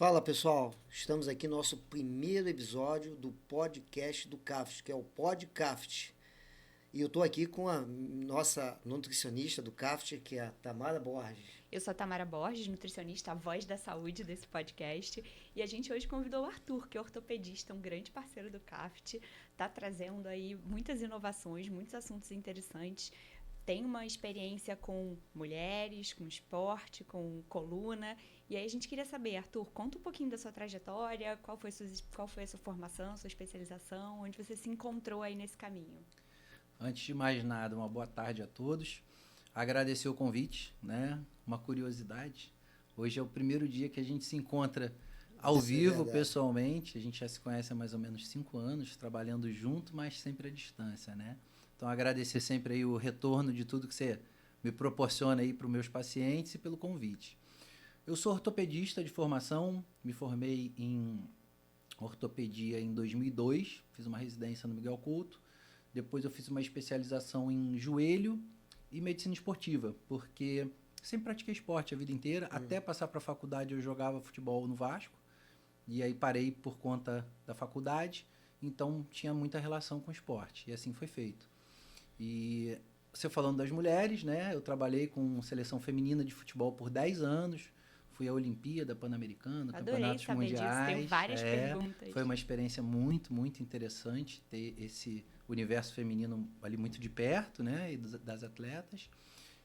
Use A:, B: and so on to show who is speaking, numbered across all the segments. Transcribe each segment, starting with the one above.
A: Fala pessoal, estamos aqui no nosso primeiro episódio do podcast do CAFT, que é o Podcast. E eu estou aqui com a nossa nutricionista do CAFT, que é a Tamara Borges.
B: Eu sou a Tamara Borges, nutricionista, a voz da saúde desse podcast. E a gente hoje convidou o Arthur, que é ortopedista, um grande parceiro do CAFT. Está trazendo aí muitas inovações, muitos assuntos interessantes. Tem uma experiência com mulheres, com esporte, com coluna. E aí a gente queria saber, Arthur, conta um pouquinho da sua trajetória, qual foi a sua formação, sua especialização, onde você se encontrou aí nesse caminho.
C: Antes de mais nada, uma boa tarde a todos. Agradecer o convite, né? Uma curiosidade. Hoje é o primeiro dia que a gente se encontra ao vivo, pessoalmente. A gente já se conhece há mais ou menos 5 anos, trabalhando junto, mas sempre à distância, né? Então, agradecer sempre aí o retorno de tudo que você me proporciona aí para os meus pacientes e pelo convite. Eu sou ortopedista de formação, me formei em ortopedia em 2002, fiz uma residência no Miguel Couto. Depois eu fiz uma especialização em joelho e medicina esportiva, porque sempre pratiquei esporte a vida inteira. Até passar para a faculdade eu jogava futebol no Vasco, e aí parei por conta da faculdade, então tinha muita relação com esporte, e assim foi feito. E você falando das mulheres, né? Eu trabalhei com seleção feminina de futebol por 10 anos, fui à Olimpíada, Pan-Americana, campeonatos mundiais.
B: Disso. Tenho várias perguntas.
C: Foi uma experiência muito, muito interessante ter esse universo feminino ali muito de perto, né? E das atletas.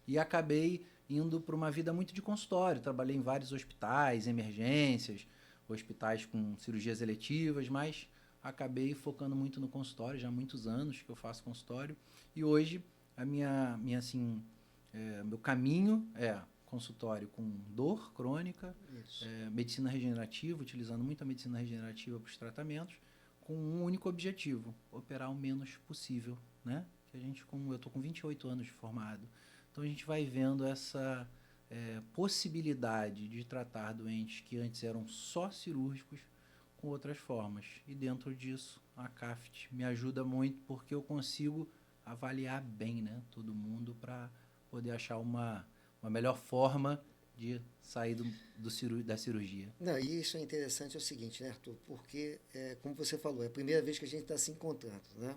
C: E acabei indo para uma vida muito de consultório. Trabalhei em vários hospitais, emergências, hospitais com cirurgias eletivas, mas acabei focando muito no consultório, já há muitos anos que eu faço consultório. E hoje, meu caminho é consultório com dor crônica, medicina regenerativa, utilizando muito a medicina regenerativa para os tratamentos, com um único objetivo, operar o menos possível, né? Que eu estou com 28 anos de formado, então a gente vai vendo essa possibilidade de tratar doentes que antes eram só cirúrgicos com outras formas. E dentro disso, a CAFT me ajuda muito porque eu consigo avaliar bem, né, todo mundo para poder achar uma melhor forma de sair da cirurgia.
A: Não, e isso é interessante, é o seguinte, né, Arthur? Porque, como você falou, é a primeira vez que a gente está se encontrando, né?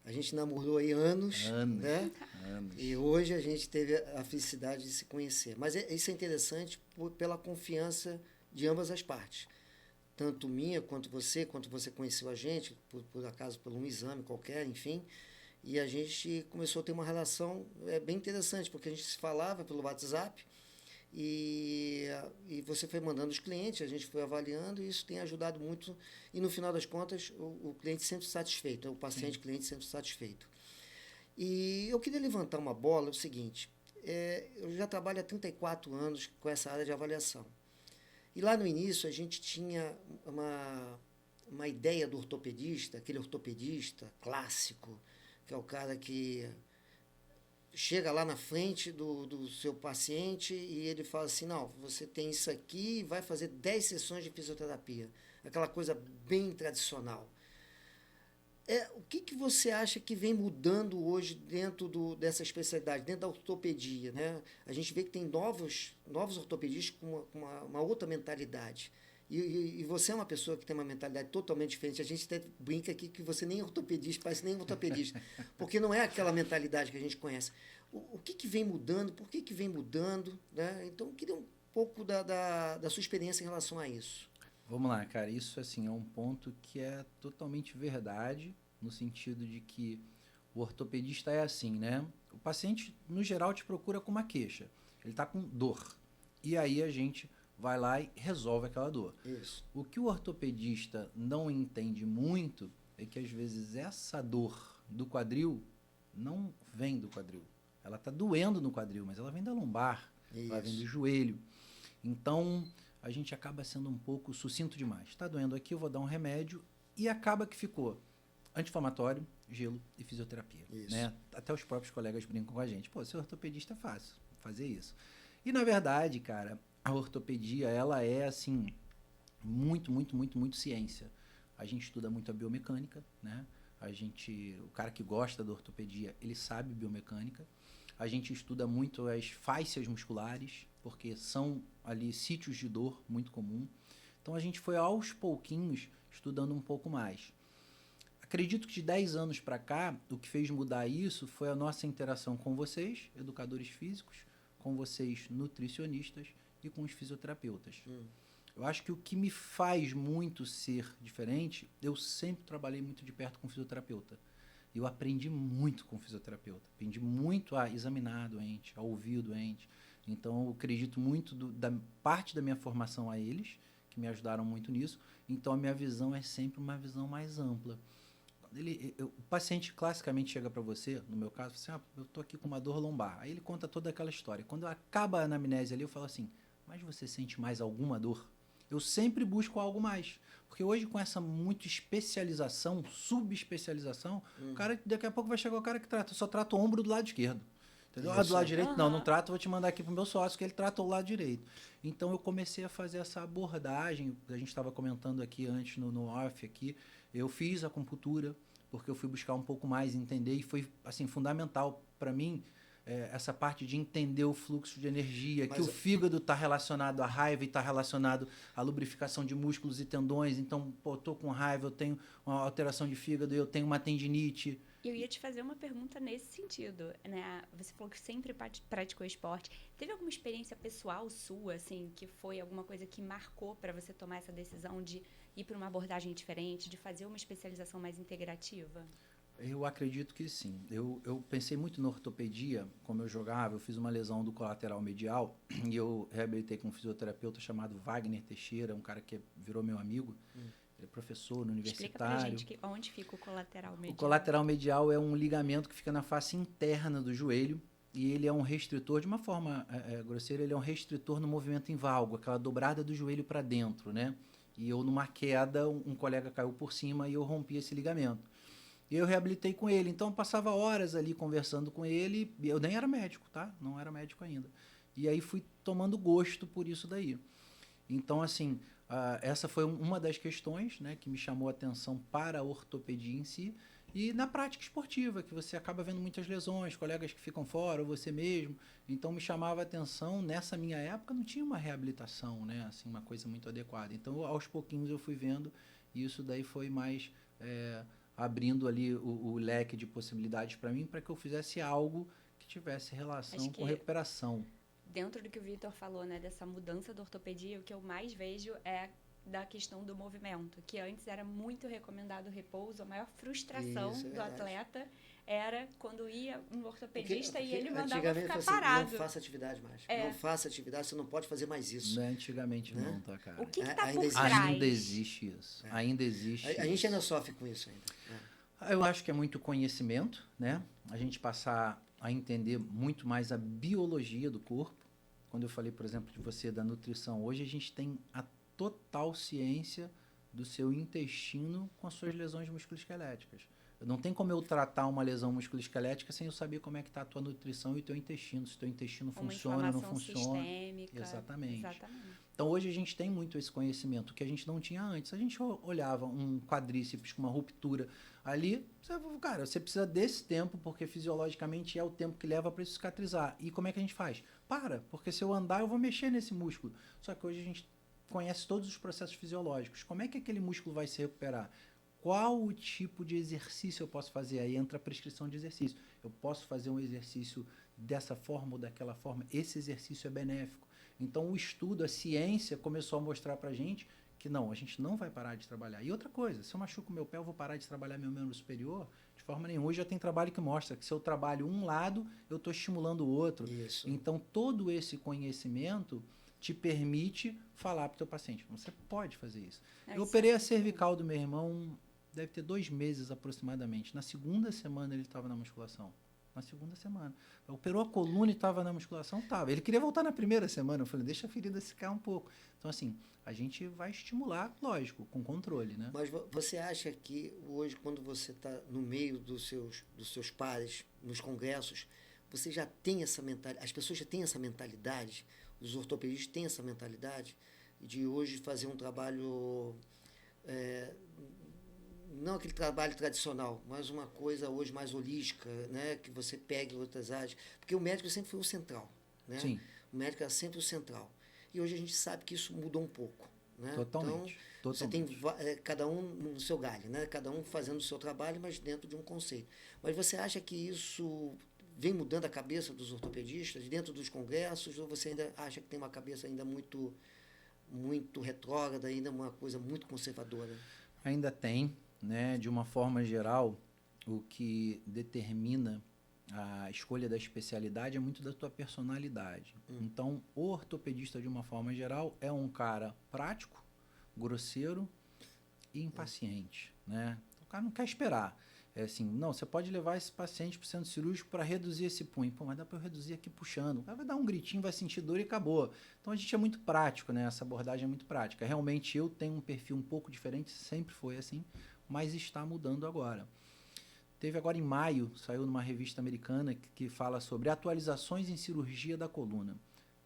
A: A gente namorou aí anos, né?
C: Anos.
A: E hoje a gente teve a felicidade de se conhecer. Mas isso é interessante pela confiança de ambas as partes. Tanto minha quanto você conheceu a gente, por acaso, por um exame qualquer, enfim. E a gente começou a ter uma relação bem interessante, porque a gente se falava pelo WhatsApp e você foi mandando os clientes, a gente foi avaliando e isso tem ajudado muito. E no final das contas, o cliente sempre satisfeito, o paciente, cliente sempre satisfeito. E eu queria levantar uma bola, é o seguinte, eu já trabalho há 34 anos com essa área de avaliação. E lá no início a gente tinha uma ideia do ortopedista, aquele ortopedista clássico, que é o cara que chega lá na frente do seu paciente e ele fala assim, não, você tem isso aqui e vai fazer 10 sessões de fisioterapia. Aquela coisa bem tradicional. O que você acha que vem mudando hoje dentro dessa especialidade, dentro da ortopedia, né? A gente vê que tem novos ortopedistas com uma outra mentalidade. E você é uma pessoa que tem uma mentalidade totalmente diferente. A gente até brinca aqui que você nem é ortopedista, parece nem ortopedista, porque não é aquela mentalidade que a gente conhece. O que vem mudando, por que vem mudando, né? Então, eu queria um pouco da sua experiência em relação a isso.
C: Vamos lá, cara. Isso assim, é um ponto que é totalmente verdade, no sentido de que o ortopedista é assim, né? O paciente, no geral, te procura com uma queixa. Ele está com dor. E aí a gente vai lá e resolve aquela dor.
A: Isso.
C: O que o ortopedista não entende muito é que, às vezes, essa dor do quadril não vem do quadril. Ela está doendo no quadril, mas ela vem da lombar, ela vem do joelho. Então, a gente acaba sendo um pouco sucinto demais. Está doendo aqui, eu vou dar um remédio e acaba que ficou anti-inflamatório, gelo e fisioterapia. Né? Até os próprios colegas brincam com a gente. Pô, ser ortopedista é fácil fazer isso. E, na verdade, cara, a ortopedia, ela é, assim, muito, muito, muito, muito ciência. A gente estuda muito a biomecânica, né? O cara que gosta da ortopedia, ele sabe biomecânica. A gente estuda muito as fáscias musculares, porque são ali sítios de dor muito comum. Então a gente foi aos pouquinhos estudando um pouco mais. Acredito que de 10 anos para cá, o que fez mudar isso foi a nossa interação com vocês, educadores físicos, com vocês, nutricionistas, e com os fisioterapeutas. Eu acho que o que me faz muito ser diferente, eu sempre trabalhei muito de perto com fisioterapeuta. Eu aprendi muito com fisioterapeuta. Aprendi muito a examinar a doente, a ouvir o doente. Então, eu acredito muito da parte da minha formação a eles, que me ajudaram muito nisso. Então, a minha visão é sempre uma visão mais ampla. O paciente classicamente chega para você, no meu caso, assim, eu estou aqui com uma dor lombar. Aí ele conta toda aquela história. Quando acaba a anamnese ali, eu falo assim, mas você sente mais alguma dor? Eu sempre busco algo mais. Porque hoje, com essa muita especialização, subespecialização, o cara, daqui a pouco vai chegar o cara que trata, só trata o ombro do lado esquerdo. Entendeu? Do lado direito, não trato, vou te mandar aqui pro meu sócio, que ele trata o lado direito. Então, eu comecei a fazer essa abordagem, a gente estava comentando aqui antes no off aqui, eu fiz acupuntura, porque eu fui buscar um pouco mais, entender, e foi, assim, fundamental para mim, essa parte de entender o fluxo de energia, que o fígado está relacionado à raiva e está relacionado à lubrificação de músculos e tendões. Então, pô, tô com raiva, eu tenho uma alteração de fígado, eu tenho uma tendinite.
B: Eu ia te fazer uma pergunta nesse sentido, né? Você falou que sempre praticou esporte. Teve alguma experiência pessoal sua, assim, que foi alguma coisa que marcou para você tomar essa decisão de ir para uma abordagem diferente, de fazer uma especialização mais integrativa?
C: Eu acredito que sim. Eu pensei muito na ortopedia, como eu jogava, eu fiz uma lesão do colateral medial e eu reabilitei com um fisioterapeuta chamado Wagner Teixeira, um cara que virou meu amigo. Ele é professor no universitário.
B: Explica pra gente onde fica o colateral medial.
C: O colateral medial é um ligamento que fica na face interna do joelho e ele é um restritor, de uma forma grosseira, ele é um restritor no movimento em valgo, aquela dobrada do joelho para dentro, né? E eu, numa queda, um colega caiu por cima e eu rompi esse ligamento. E eu reabilitei com ele. Então, eu passava horas ali conversando com ele. Eu nem era médico, tá? Não era médico ainda. E aí, fui tomando gosto por isso daí. Então, assim, essa foi uma das questões, né, que me chamou a atenção para a ortopedia em si. E na prática esportiva, que você acaba vendo muitas lesões, colegas que ficam fora, ou você mesmo. Então, me chamava a atenção. Nessa minha época, não tinha uma reabilitação, né? Assim, uma coisa muito adequada. Então, aos pouquinhos, eu fui vendo. E isso daí foi mais... abrindo ali o leque de possibilidades para mim, para que eu fizesse algo que tivesse relação com recuperação.
B: Dentro do que o Vitor falou, né, dessa mudança da ortopedia, o que eu mais vejo é da questão do movimento, que antes era muito recomendado o repouso, a maior frustração do atleta era quando ia um ortopedista e ele mandava ficar parado.
A: Não faça atividade mais. Não faça atividade, você não pode fazer mais isso.
C: Não, antigamente não, tá, cara.
B: O que está por trás?
C: Ainda existe isso. Ainda existe
A: A gente ainda sofre com isso ainda.
C: Eu acho que é muito conhecimento, né? A gente passar a entender muito mais a biologia do corpo. Quando eu falei, por exemplo, de você, da nutrição, hoje a gente tem a total ciência do seu intestino com as suas lesões musculoesqueléticas. Não tem como eu tratar uma lesão musculoesquelética sem eu saber como é que está a tua nutrição e o teu intestino, se o teu intestino funciona ou não funciona.
B: Sistêmica.
C: Exatamente. Então, hoje a gente tem muito esse conhecimento que a gente não tinha antes. A gente olhava um quadríceps com uma ruptura ali, você precisa desse tempo, porque fisiologicamente é o tempo que leva para isso cicatrizar. E como é que a gente faz? Porque se eu andar, eu vou mexer nesse músculo. Só que hoje a gente conhece todos os processos fisiológicos. Como é que aquele músculo vai se recuperar? Qual o tipo de exercício eu posso fazer? Aí entra a prescrição de exercício. Eu posso fazer um exercício dessa forma ou daquela forma. Esse exercício é benéfico. Então, o estudo, a ciência começou a mostrar para a gente que não, a gente não vai parar de trabalhar. E outra coisa, se eu machuco o meu pé, eu vou parar de trabalhar meu membro superior? De forma nenhuma. Hoje já tem trabalho que mostra que se eu trabalho um lado, eu estou estimulando o outro.
A: Isso.
C: Então, todo esse conhecimento te permite falar para o teu paciente, você pode fazer isso. Eu operei a cervical do meu irmão, deve ter 2 meses aproximadamente. Na segunda semana ele estava na musculação. Na segunda semana. Operou a coluna e estava na musculação? Estava. Ele queria voltar na primeira semana. Eu falei, deixa a ferida secar um pouco. Então, assim, a gente vai estimular, lógico, com controle, né?
A: Mas você acha que hoje, quando você está no meio dos seus pares, nos congressos, você já tem essa mentalidade, as pessoas já têm essa mentalidade, os ortopedistas têm essa mentalidade de hoje fazer um trabalho... não aquele trabalho tradicional, mas uma coisa hoje mais holística, né? Que você pegue outras áreas. Porque o médico sempre foi o central, né?
C: Sim.
A: O médico era sempre o central. E hoje a gente sabe que isso mudou um pouco, né?
C: Totalmente.
A: Então, você tem cada um no seu galho, né? Cada um fazendo o seu trabalho, mas dentro de um conceito. Mas você acha que isso vem mudando a cabeça dos ortopedistas dentro dos congressos, ou você ainda acha que tem uma cabeça ainda muito retrógrada, ainda uma coisa muito conservadora?
C: Ainda tem, né? De uma forma geral, o que determina a escolha da especialidade é muito da tua personalidade. Então, o ortopedista, de uma forma geral, é um cara prático, grosseiro e impaciente, né? O cara não quer esperar. É assim, não, você pode levar esse paciente para o centro cirúrgico para reduzir esse punho. Pô, mas dá para eu reduzir aqui puxando. O cara vai dar um gritinho, vai sentir dor e acabou. Então, a gente é muito prático, né? Essa abordagem é muito prática. Realmente, eu tenho um perfil um pouco diferente, sempre foi assim, mas está mudando agora. Teve agora em maio, saiu numa revista americana que fala sobre atualizações em cirurgia da coluna.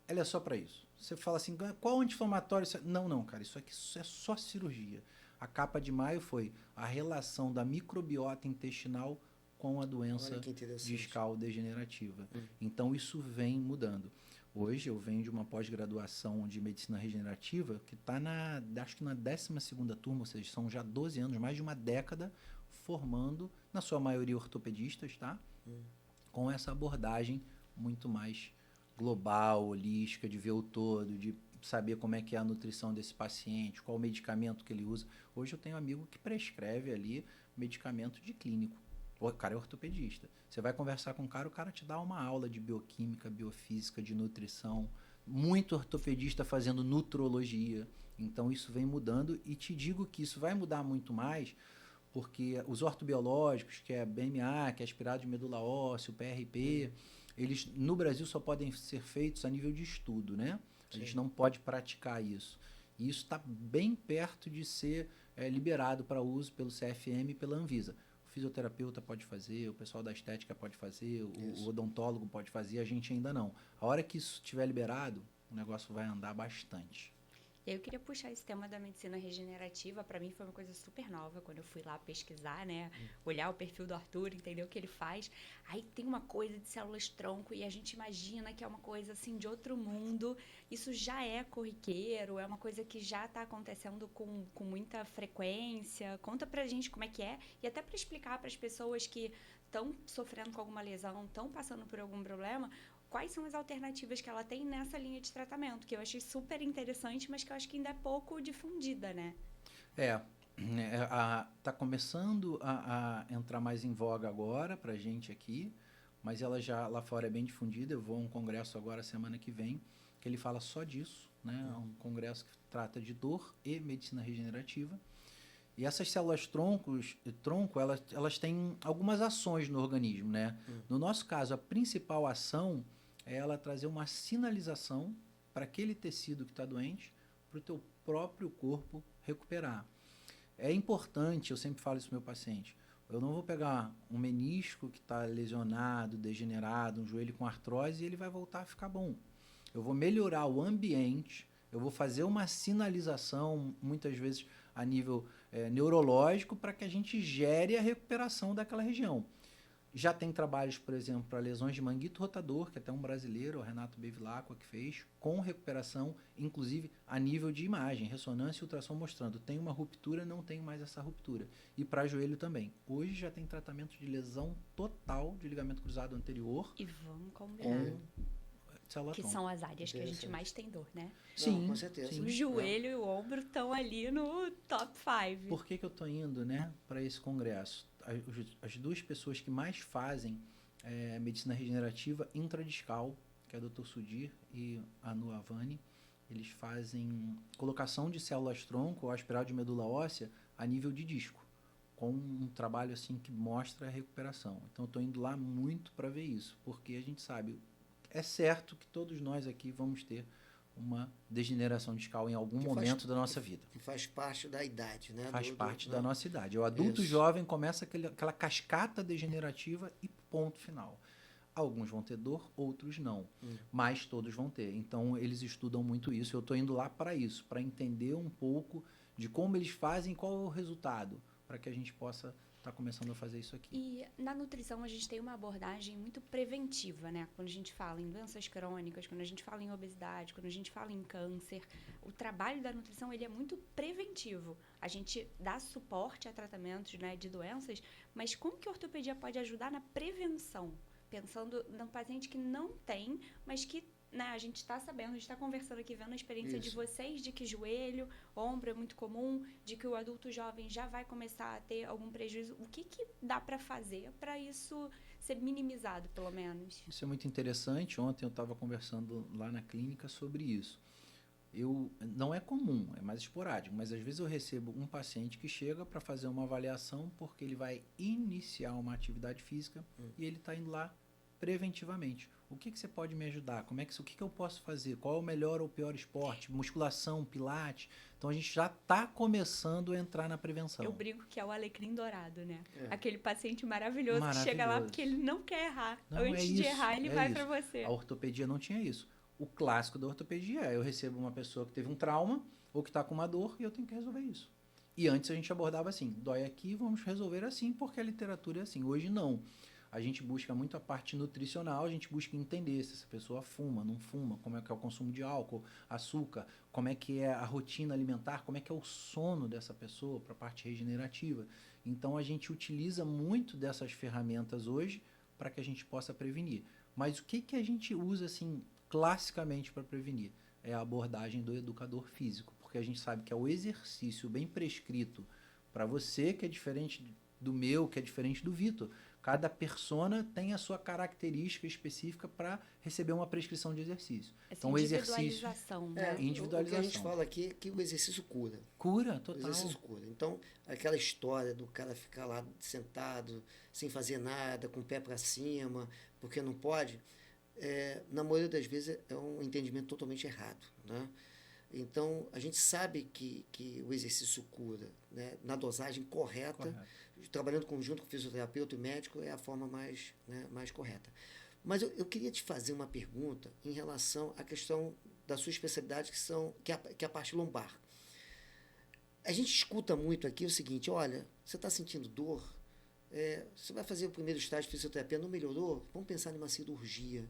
C: Ela é só para isso. Você fala assim, qual anti-inflamatório? Não, cara, isso é só cirurgia. A capa de maio foi a relação da microbiota intestinal com a doença discal degenerativa. Então, isso vem mudando. Hoje, eu venho de uma pós-graduação de medicina regenerativa que está acho que na 12ª turma, ou seja, são já 12 anos, mais de uma década, formando, na sua maioria, ortopedistas, tá? Com essa abordagem muito mais global, holística, de ver o todo, de saber como é que é a nutrição desse paciente, qual o medicamento que ele usa. Hoje eu tenho um amigo que prescreve ali medicamento de clínico. O cara é ortopedista. Você vai conversar com o cara te dá uma aula de bioquímica, biofísica, de nutrição. Muito ortopedista fazendo nutrologia. Então isso vem mudando e te digo que isso vai mudar muito mais porque os ortobiológicos, que é BMA, que é aspirado de medula óssea, o PRP, eles no Brasil só podem ser feitos a nível de estudo, né? A gente não pode praticar isso. E isso está bem perto de ser liberado para uso pelo CFM e pela Anvisa. O fisioterapeuta pode fazer, o pessoal da estética pode fazer, o odontólogo pode fazer, a gente ainda não. A hora que isso estiver liberado, o negócio vai andar bastante.
B: Eu queria puxar esse tema da medicina regenerativa. Para mim foi uma coisa super nova quando eu fui lá pesquisar, né? Olhar o perfil do Arthur, entender o que ele faz. Aí tem uma coisa de células-tronco e a gente imagina que é uma coisa assim de outro mundo. Isso já é corriqueiro, é uma coisa que já está acontecendo com muita frequência. Conta pra gente como é que é e até para explicar para as pessoas que estão sofrendo com alguma lesão, estão passando por algum problema, quais são as alternativas que ela tem nessa linha de tratamento, que eu achei super interessante, mas que eu acho que ainda é pouco difundida, né?
C: Tá começando a entrar mais em voga agora pra gente aqui, mas ela já lá fora é bem difundida. Eu vou a um congresso agora semana que vem, que ele fala só disso, né? É um congresso que trata de dor e medicina regenerativa. E essas células-tronco, elas têm algumas ações no organismo, né? No nosso caso, a principal ação é ela trazer uma sinalização para aquele tecido que está doente, para o teu próprio corpo recuperar. É importante, eu sempre falo isso para o meu paciente, eu não vou pegar um menisco que está lesionado, degenerado, um joelho com artrose e ele vai voltar a ficar bom. Eu vou melhorar o ambiente, eu vou fazer uma sinalização, muitas vezes a nível neurológico, para que a gente gere a recuperação daquela região. Já tem trabalhos, por exemplo, para lesões de manguito rotador, que até um brasileiro, o Renato Bevilacqua, que fez, com recuperação, inclusive a nível de imagem, ressonância e ultrassom mostrando, tem uma ruptura, não tem mais essa ruptura. E para joelho também. Hoje já tem tratamento de lesão total de ligamento cruzado anterior.
B: E vamos combinar. Que
C: Célula-tronco.
B: são as áreas que a gente mais tem dor, né?
C: Sim,
A: não, com certeza.
C: Sim.
B: O joelho e o ombro estão ali no top 5.
C: Por que eu estou indo, né, para esse congresso? As duas pessoas que mais fazem medicina regenerativa intradiscal, que é o Dr. Sudir e a Anu Avani, eles fazem colocação de células-tronco ou aspiral de medula óssea a nível de disco, com um trabalho assim que mostra a recuperação. Então, eu estou indo lá muito para ver isso, porque a gente sabe, é certo que todos nós aqui vamos ter uma degeneração discal em algum momento da nossa vida.
A: Que faz parte da idade, né?
C: Faz parte da nossa idade. O adulto jovem começa aquela cascata degenerativa e ponto final. Alguns vão ter dor, outros não. Mas todos vão ter. Então, eles estudam muito isso. Eu estou indo lá para isso, para entender um pouco de como eles fazem e qual é o resultado, para que a gente possa está começando a fazer isso aqui.
B: E na nutrição a gente tem uma abordagem muito preventiva, né? Quando a gente fala em doenças crônicas, quando a gente fala em obesidade, quando a gente fala em câncer, o trabalho da nutrição ele é muito preventivo. A gente dá suporte a tratamentos, né, de doenças, mas como que a ortopedia pode ajudar na prevenção? Pensando no paciente que não tem, mas que, né, a gente está sabendo, a gente está conversando aqui, vendo a experiência de vocês, de que joelho, ombro é muito comum, de que o adulto jovem já vai começar a ter algum prejuízo. O que dá para fazer para isso ser minimizado, pelo menos?
C: Isso é muito interessante. Ontem eu estava conversando lá na clínica sobre isso. Não é comum, é mais esporádico, mas às vezes eu recebo um paciente que chega para fazer uma avaliação porque ele vai iniciar uma atividade física e ele está indo lá preventivamente. O que você pode me ajudar? O que eu posso fazer? Qual é o melhor ou pior esporte? Musculação, pilates? Então a gente já está começando a entrar na prevenção.
B: Eu brinco que é o alecrim dourado, né? Aquele paciente maravilhoso que chega lá porque ele não quer errar. Antes de errar, ele vai para você.
C: A ortopedia não tinha isso. O clássico da ortopedia é: eu recebo uma pessoa que teve um trauma ou que está com uma dor e eu tenho que resolver isso. E antes a gente abordava assim: dói aqui, vamos resolver assim, porque a literatura é assim. Hoje não. A gente busca muito a parte nutricional, a gente busca entender se essa pessoa fuma, não fuma, como é que é o consumo de álcool, açúcar, como é que é a rotina alimentar, como é que é o sono dessa pessoa para a parte regenerativa. Então a gente utiliza muito dessas ferramentas hoje para que a gente possa prevenir. Mas o que a gente usa assim classicamente para prevenir? É a abordagem do educador físico, porque a gente sabe que é o exercício bem prescrito para você, que é diferente do meu, que é diferente do Vitor. Cada persona tem a sua característica específica para receber uma prescrição de exercício.
B: Então, o exercício...
A: Né? Individualização. O que a gente fala aqui é que o exercício cura.
C: Cura, total.
A: O exercício cura. Então, aquela história do cara ficar lá sentado, sem fazer nada, com o pé para cima, porque não pode, na maioria das vezes é um entendimento totalmente errado, né? Então, a gente sabe que o exercício cura, né, na dosagem correta, trabalhando conjunto com o fisioterapeuta e médico, é a forma mais correta. Mas eu queria te fazer uma pergunta em relação à questão da sua especialidade, que é a parte lombar. A gente escuta muito aqui o seguinte: olha, você está sentindo dor, você vai fazer o primeiro estágio de fisioterapia, não melhorou? Vamos pensar em uma cirurgia.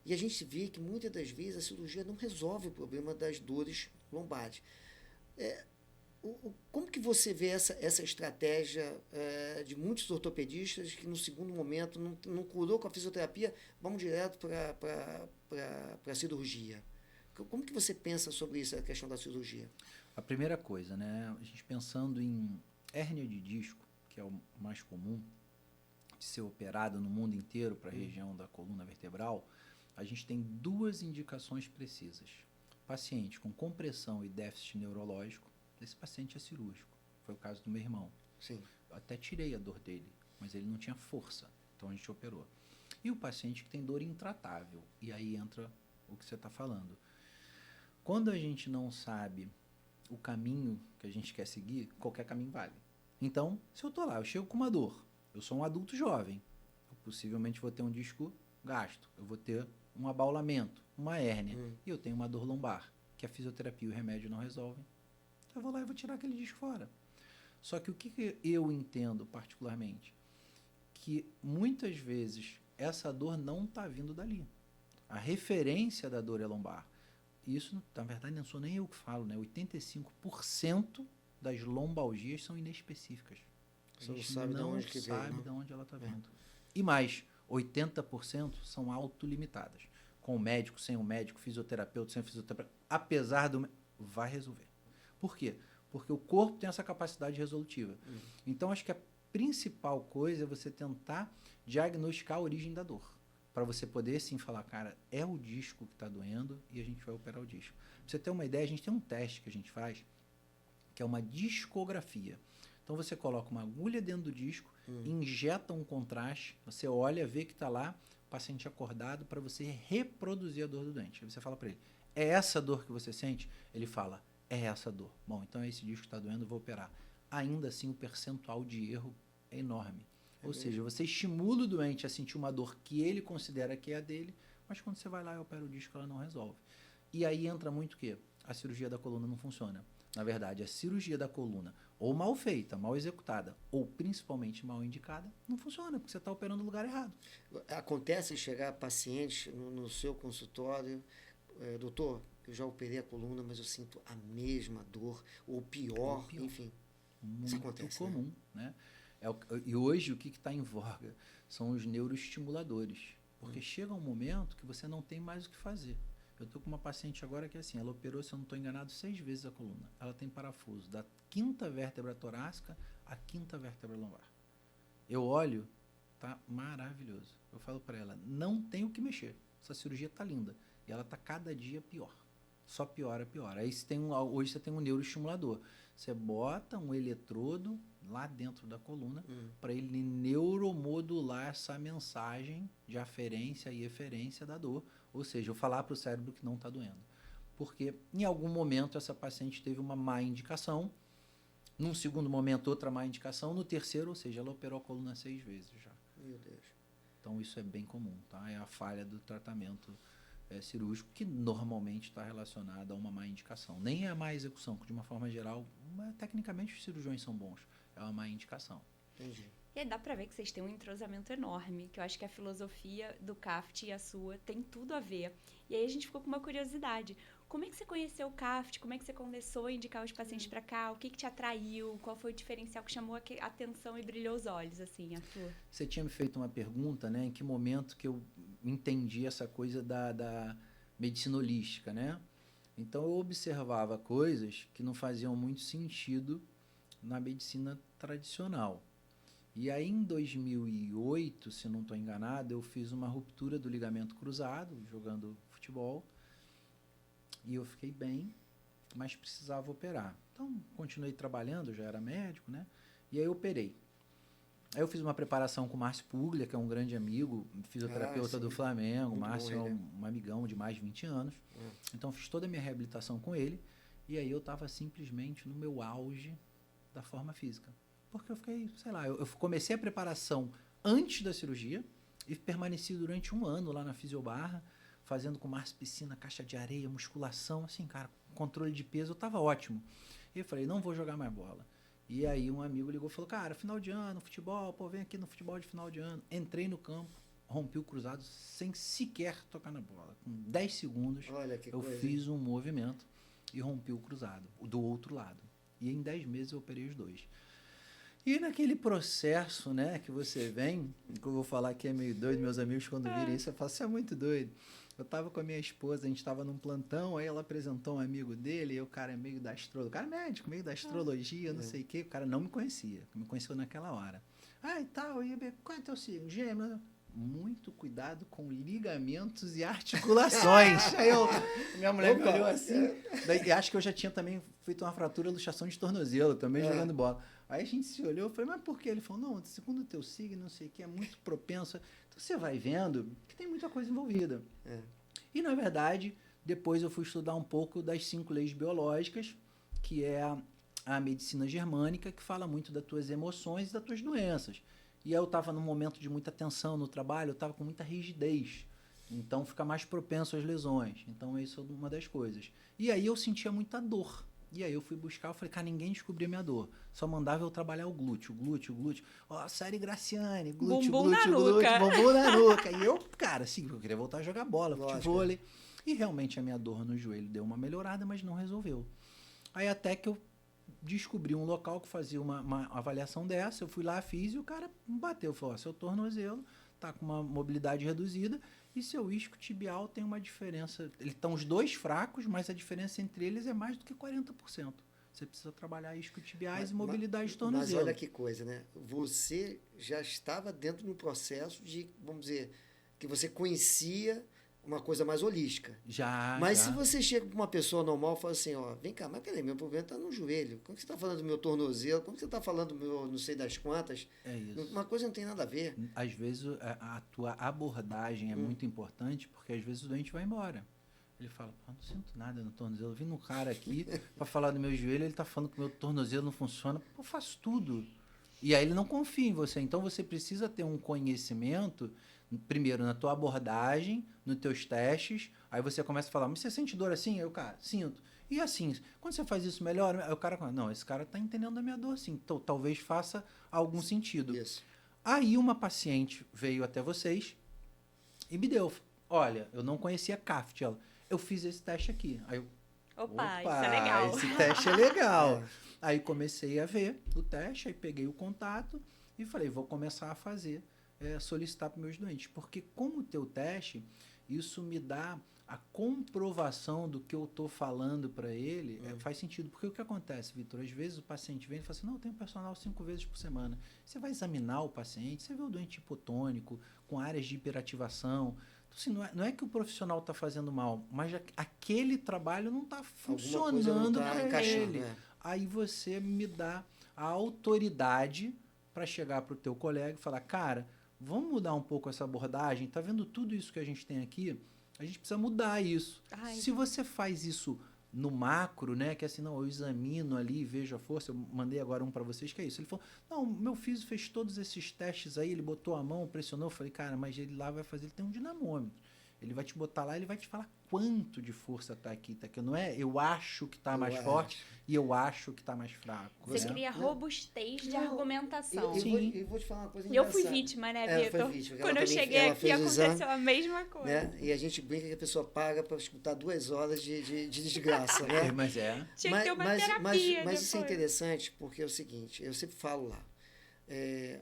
A: E a gente vê que muitas das vezes a cirurgia não resolve o problema das dores lombares. Como que você vê essa estratégia de muitos ortopedistas que no segundo momento não curou com a fisioterapia, vamos direto para a cirurgia? Como que você pensa sobre isso, a questão da cirurgia?
C: A primeira coisa, né, a gente pensando em hérnia de disco, que é o mais comum de ser operado no mundo inteiro para a região da coluna vertebral, a gente tem duas indicações precisas. Paciente com compressão e déficit neurológico, esse paciente é cirúrgico. Foi o caso do meu irmão.
A: Sim.
C: Eu até tirei a dor dele, mas ele não tinha força, então a gente operou. E o paciente que tem dor intratável, e aí entra o que você está falando. Quando a gente não sabe o caminho que a gente quer seguir, qualquer caminho vale. Então, se eu estou lá, eu chego com uma dor, eu sou um adulto jovem, eu possivelmente vou ter um disco gasto, eu vou ter um abaulamento, uma hérnia, e eu tenho uma dor lombar, que a fisioterapia e o remédio não resolvem. Então eu vou lá e vou tirar aquele disco fora. Só que o que eu entendo particularmente? Que muitas vezes essa dor não está vindo dali. A referência da dor é lombar. Isso, na verdade, não sou nem eu que falo, né? 85% das lombalgias são inespecíficas. A gente
A: não sabe de
C: onde ela está vindo. E mais, 80% são autolimitadas. Com o médico, sem o médico, fisioterapeuta, sem o fisioterapeuta, apesar do... vai resolver. Por quê? Porque o corpo tem essa capacidade resolutiva. Então, acho que a principal coisa é você tentar diagnosticar a origem da dor. Para você poder, sim, falar, cara, é o disco que está doendo e a gente vai operar o disco. Pra você ter uma ideia, a gente tem um teste que a gente faz, que é uma discografia. Então, você coloca uma agulha dentro do disco, injeta um contraste, você olha, vê que está lá, o paciente acordado, para você reproduzir a dor do doente. Aí você fala para ele, é essa dor que você sente? Ele fala, é essa dor. Bom, então é esse disco que está doendo, eu vou operar. Ainda assim, o percentual de erro é enorme. Ou seja, você estimula o doente a sentir uma dor que ele considera que é a dele, mas quando você vai lá e opera o disco, ela não resolve. E aí entra muito o quê? A cirurgia da coluna não funciona. Na verdade, a cirurgia da coluna ou mal feita, mal executada, ou principalmente mal indicada, não funciona, porque você está operando no lugar errado.
A: Acontece chegar paciente no seu consultório, doutor, eu já operei a coluna, mas eu sinto a mesma dor, ou pior, enfim.
C: Muito
A: isso acontece,
C: comum, né? E hoje o que está em voga são os neuroestimuladores, porque chega um momento que você não tem mais o que fazer. Eu estou com uma paciente agora que assim, ela operou, se eu não estou enganado, 6 vezes a coluna. Ela tem parafuso da 5ª vértebra torácica à 5ª vértebra lombar. Eu olho, tá maravilhoso. Eu falo para ela, não tem o que mexer. Essa cirurgia tá linda. E ela tá cada dia pior. Só piora, piora. Aí hoje você tem um neuroestimulador. Você bota um eletrodo lá dentro da coluna para ele neuromodular essa mensagem de aferência e eferência da dor. Ou seja, eu falar para o cérebro que não está doendo. Porque em algum momento essa paciente teve uma má indicação, num segundo momento outra má indicação, no terceiro, ou seja, ela operou a coluna 6 vezes já.
A: Meu Deus.
C: Então isso é bem comum, tá? É a falha do tratamento cirúrgico que normalmente está relacionada a uma má indicação. Nem é a má execução, que de uma forma geral, tecnicamente os cirurgiões são bons, é uma má indicação.
A: Entendi.
B: E aí dá pra ver que vocês têm um entrosamento enorme, que eu acho que a filosofia do CAFT e a sua tem tudo a ver. E aí a gente ficou com uma curiosidade. Como é que você conheceu o CAFT? Como é que você começou a indicar os pacientes pra cá? O que te atraiu? Qual foi o diferencial que chamou a atenção e brilhou os olhos, assim, Arthur?
C: Você tinha me feito uma pergunta, né? Em que momento que eu entendi essa coisa da medicina holística, né? Então eu observava coisas que não faziam muito sentido na medicina tradicional. E aí, em 2008, se não estou enganado, eu fiz uma ruptura do ligamento cruzado, jogando futebol, e eu fiquei bem, mas precisava operar. Então, continuei trabalhando, já era médico, né? E aí eu operei. Aí eu fiz uma preparação com o Márcio Puglia, que é um grande amigo, fisioterapeuta do Flamengo. O Márcio é um amigão de mais de 20 anos. Então, fiz toda a minha reabilitação com ele, e aí eu estava simplesmente no meu auge da forma física. Porque eu fiquei, sei lá, eu comecei a preparação antes da cirurgia e permaneci durante 1 ano lá na Fisiobarra, fazendo com Márcio piscina, caixa de areia, musculação, assim, cara, controle de peso, eu tava ótimo. E eu falei, não vou jogar mais bola. E aí um amigo ligou e falou, cara, final de ano, futebol, pô, vem aqui no futebol de final de ano. Entrei no campo, rompi o cruzado sem sequer tocar na bola. Com 10 segundos, eu fiz um movimento e rompi o cruzado, do outro lado. E em 10 meses eu operei os dois. E naquele processo, né, que você vem, que eu vou falar que é meio doido, meus amigos quando virem isso, eu falo, você é muito doido. Eu tava com a minha esposa, a gente tava num plantão, aí ela apresentou um amigo dele, e o cara é meio da astrologia, o cara é médico, meio da astrologia, não sei o quê, o cara não me conhecia, me conheceu naquela hora. E tal, qual é o teu signo? Gêmeo. Muito cuidado com ligamentos e articulações. Aí minha mulher me olhou assim, daí acho que eu já tinha também feito uma fratura, luxação de tornozelo, também jogando bola. Aí a gente se olhou, eu falei, mas por quê? Ele falou, não, segundo o teu signo, não sei o que, é muito propenso. Então você vai vendo que tem muita coisa envolvida. E na verdade, depois eu fui estudar um pouco das 5 leis biológicas, que é a medicina germânica, que fala muito das tuas emoções e das tuas doenças. E aí eu estava num momento de muita tensão no trabalho, eu estava com muita rigidez. Então fica mais propenso às lesões. Então isso é uma das coisas. E aí eu sentia muita dor. E aí eu fui buscar, eu falei, cara, ninguém descobria minha dor. Só mandava eu trabalhar o glúteo. Ó, Sari Graciane, glúteo, bumbum na nuca. E eu, cara, assim, eu queria voltar a jogar bola, futevôlei. E realmente a minha dor no joelho deu uma melhorada, mas não resolveu. Aí até que eu descobri um local que fazia uma avaliação dessa, eu fui lá, fiz, e o cara me bateu, falou, seu tornozelo tá com uma mobilidade reduzida, e seu isco tibial tem uma diferença, eles estão os dois fracos, mas a diferença entre eles é mais do que 40%. Você precisa trabalhar isquiotibiais e mobilidade de tornozelo.
A: Mas olha que coisa, né? Você já estava dentro do processo de, vamos dizer, que você conhecia uma coisa mais holística. Mas se você chega com uma pessoa normal e fala assim, ó, vem cá, mas peraí, meu problema está no joelho. Como que você está falando do meu tornozelo? Como que você está falando do meu não sei das quantas?
C: É isso.
A: Uma coisa não tem nada a ver.
C: Às vezes a tua abordagem é muito importante, porque às vezes o doente vai embora. Ele fala, não sinto nada no tornozelo. Eu vim num cara aqui para falar do meu joelho, ele está falando que o meu tornozelo não funciona. Eu faço tudo. E aí ele não confia em você. Então você precisa ter um conhecimento, primeiro na tua abordagem, nos teus testes. Aí você começa a falar, mas você sente dor assim? Eu, cara, sinto. E assim, quando você faz isso melhor, o cara fala, não, esse cara tá entendendo a minha dor, sim. Então, talvez faça algum sentido.
A: Isso.
C: Aí uma paciente veio até vocês e me deu. Olha, eu não conhecia CAFT. Eu fiz esse teste aqui. Aí eu,
B: Opa, isso é legal.
C: esse teste é legal. Aí comecei a ver o teste, aí peguei o contato e falei, vou começar a fazer, solicitar para meus doentes. Porque com o teu teste, isso me dá a comprovação do que eu estou falando para ele, faz sentido. Porque o que acontece, Vitor? Às vezes o paciente vem e fala assim, não, eu tenho personal 5 vezes por semana. Você vai examinar o paciente, você vê o doente hipotônico, com áreas de hiperativação. Então, assim, não é que o profissional está fazendo mal, mas aquele trabalho não está funcionando para ele.
A: Né?
C: Aí você me dá a autoridade para chegar para o teu colega e falar, cara, vamos mudar um pouco essa abordagem? Tá vendo tudo isso que a gente tem aqui? A gente precisa mudar isso.
B: Ai.
C: Se você faz isso no macro, né, que é assim, não, eu examino ali e vejo a força, eu mandei agora um para vocês, que é isso. Ele falou, não, meu físio fez todos esses testes aí, ele botou a mão, pressionou, eu falei, cara, mas ele lá vai fazer, ele tem um dinamômetro. Ele vai te botar lá, ele vai te falar quanto de força tá aqui. Não é eu acho que tá mais forte e eu acho que tá mais fraco.
B: Você cria robustez de argumentação.
A: Eu vou te falar uma coisa
B: engraçada. Eu fui vítima, né, Vitor? Quando eu cheguei aqui, aconteceu a mesma coisa.
A: Né? E a gente brinca que a pessoa paga para escutar 2 horas de desgraça, né?
C: Mas
B: tinha que ter uma terapia.
A: Mas isso é interessante, porque é o seguinte, eu sempre falo lá,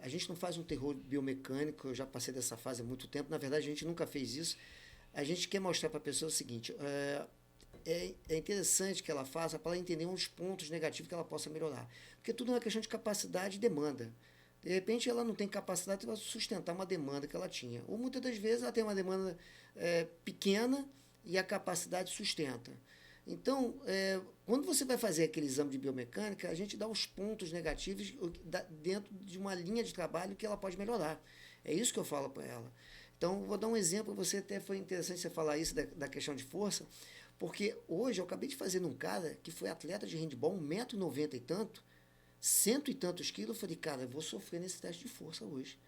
A: a gente não faz um terror biomecânico, eu já passei dessa fase há muito tempo, na verdade a gente nunca fez isso. A gente quer mostrar para a pessoa o seguinte, é interessante que ela faça para ela entender uns pontos negativos que ela possa melhorar. Porque tudo é uma questão de capacidade e demanda. De repente ela não tem capacidade para sustentar uma demanda que ela tinha. Ou muitas das vezes ela tem uma demanda pequena e a capacidade sustenta. Então, quando você vai fazer aquele exame de biomecânica, a gente dá os pontos negativos dentro de uma linha de trabalho que ela pode melhorar. É isso que eu falo para ela. Então, vou dar um exemplo, você até foi interessante você falar isso da questão de força, porque hoje eu acabei de fazer num cara que foi atleta de handebol, 1,90 m e tanto, 100 e tantos quilos, eu falei, cara, eu vou sofrer nesse teste de força hoje.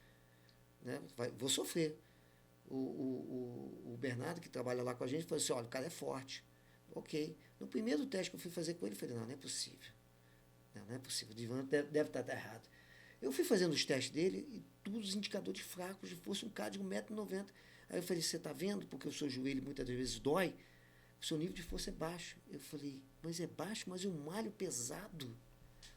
A: Né? Vou sofrer. O Bernardo, que trabalha lá com a gente, falou assim, olha, o cara é forte. Ok. No primeiro teste que eu fui fazer com ele, eu falei, não é possível. Não é possível, o Divan deve estar aterrado. Eu fui fazendo os testes dele e todos os indicadores fracos, de força, um cara de 1,90 m. Aí eu falei, você está vendo? Porque o seu joelho muitas vezes dói, o seu nível de força é baixo. Eu falei, mas é baixo, mas eu malho pesado.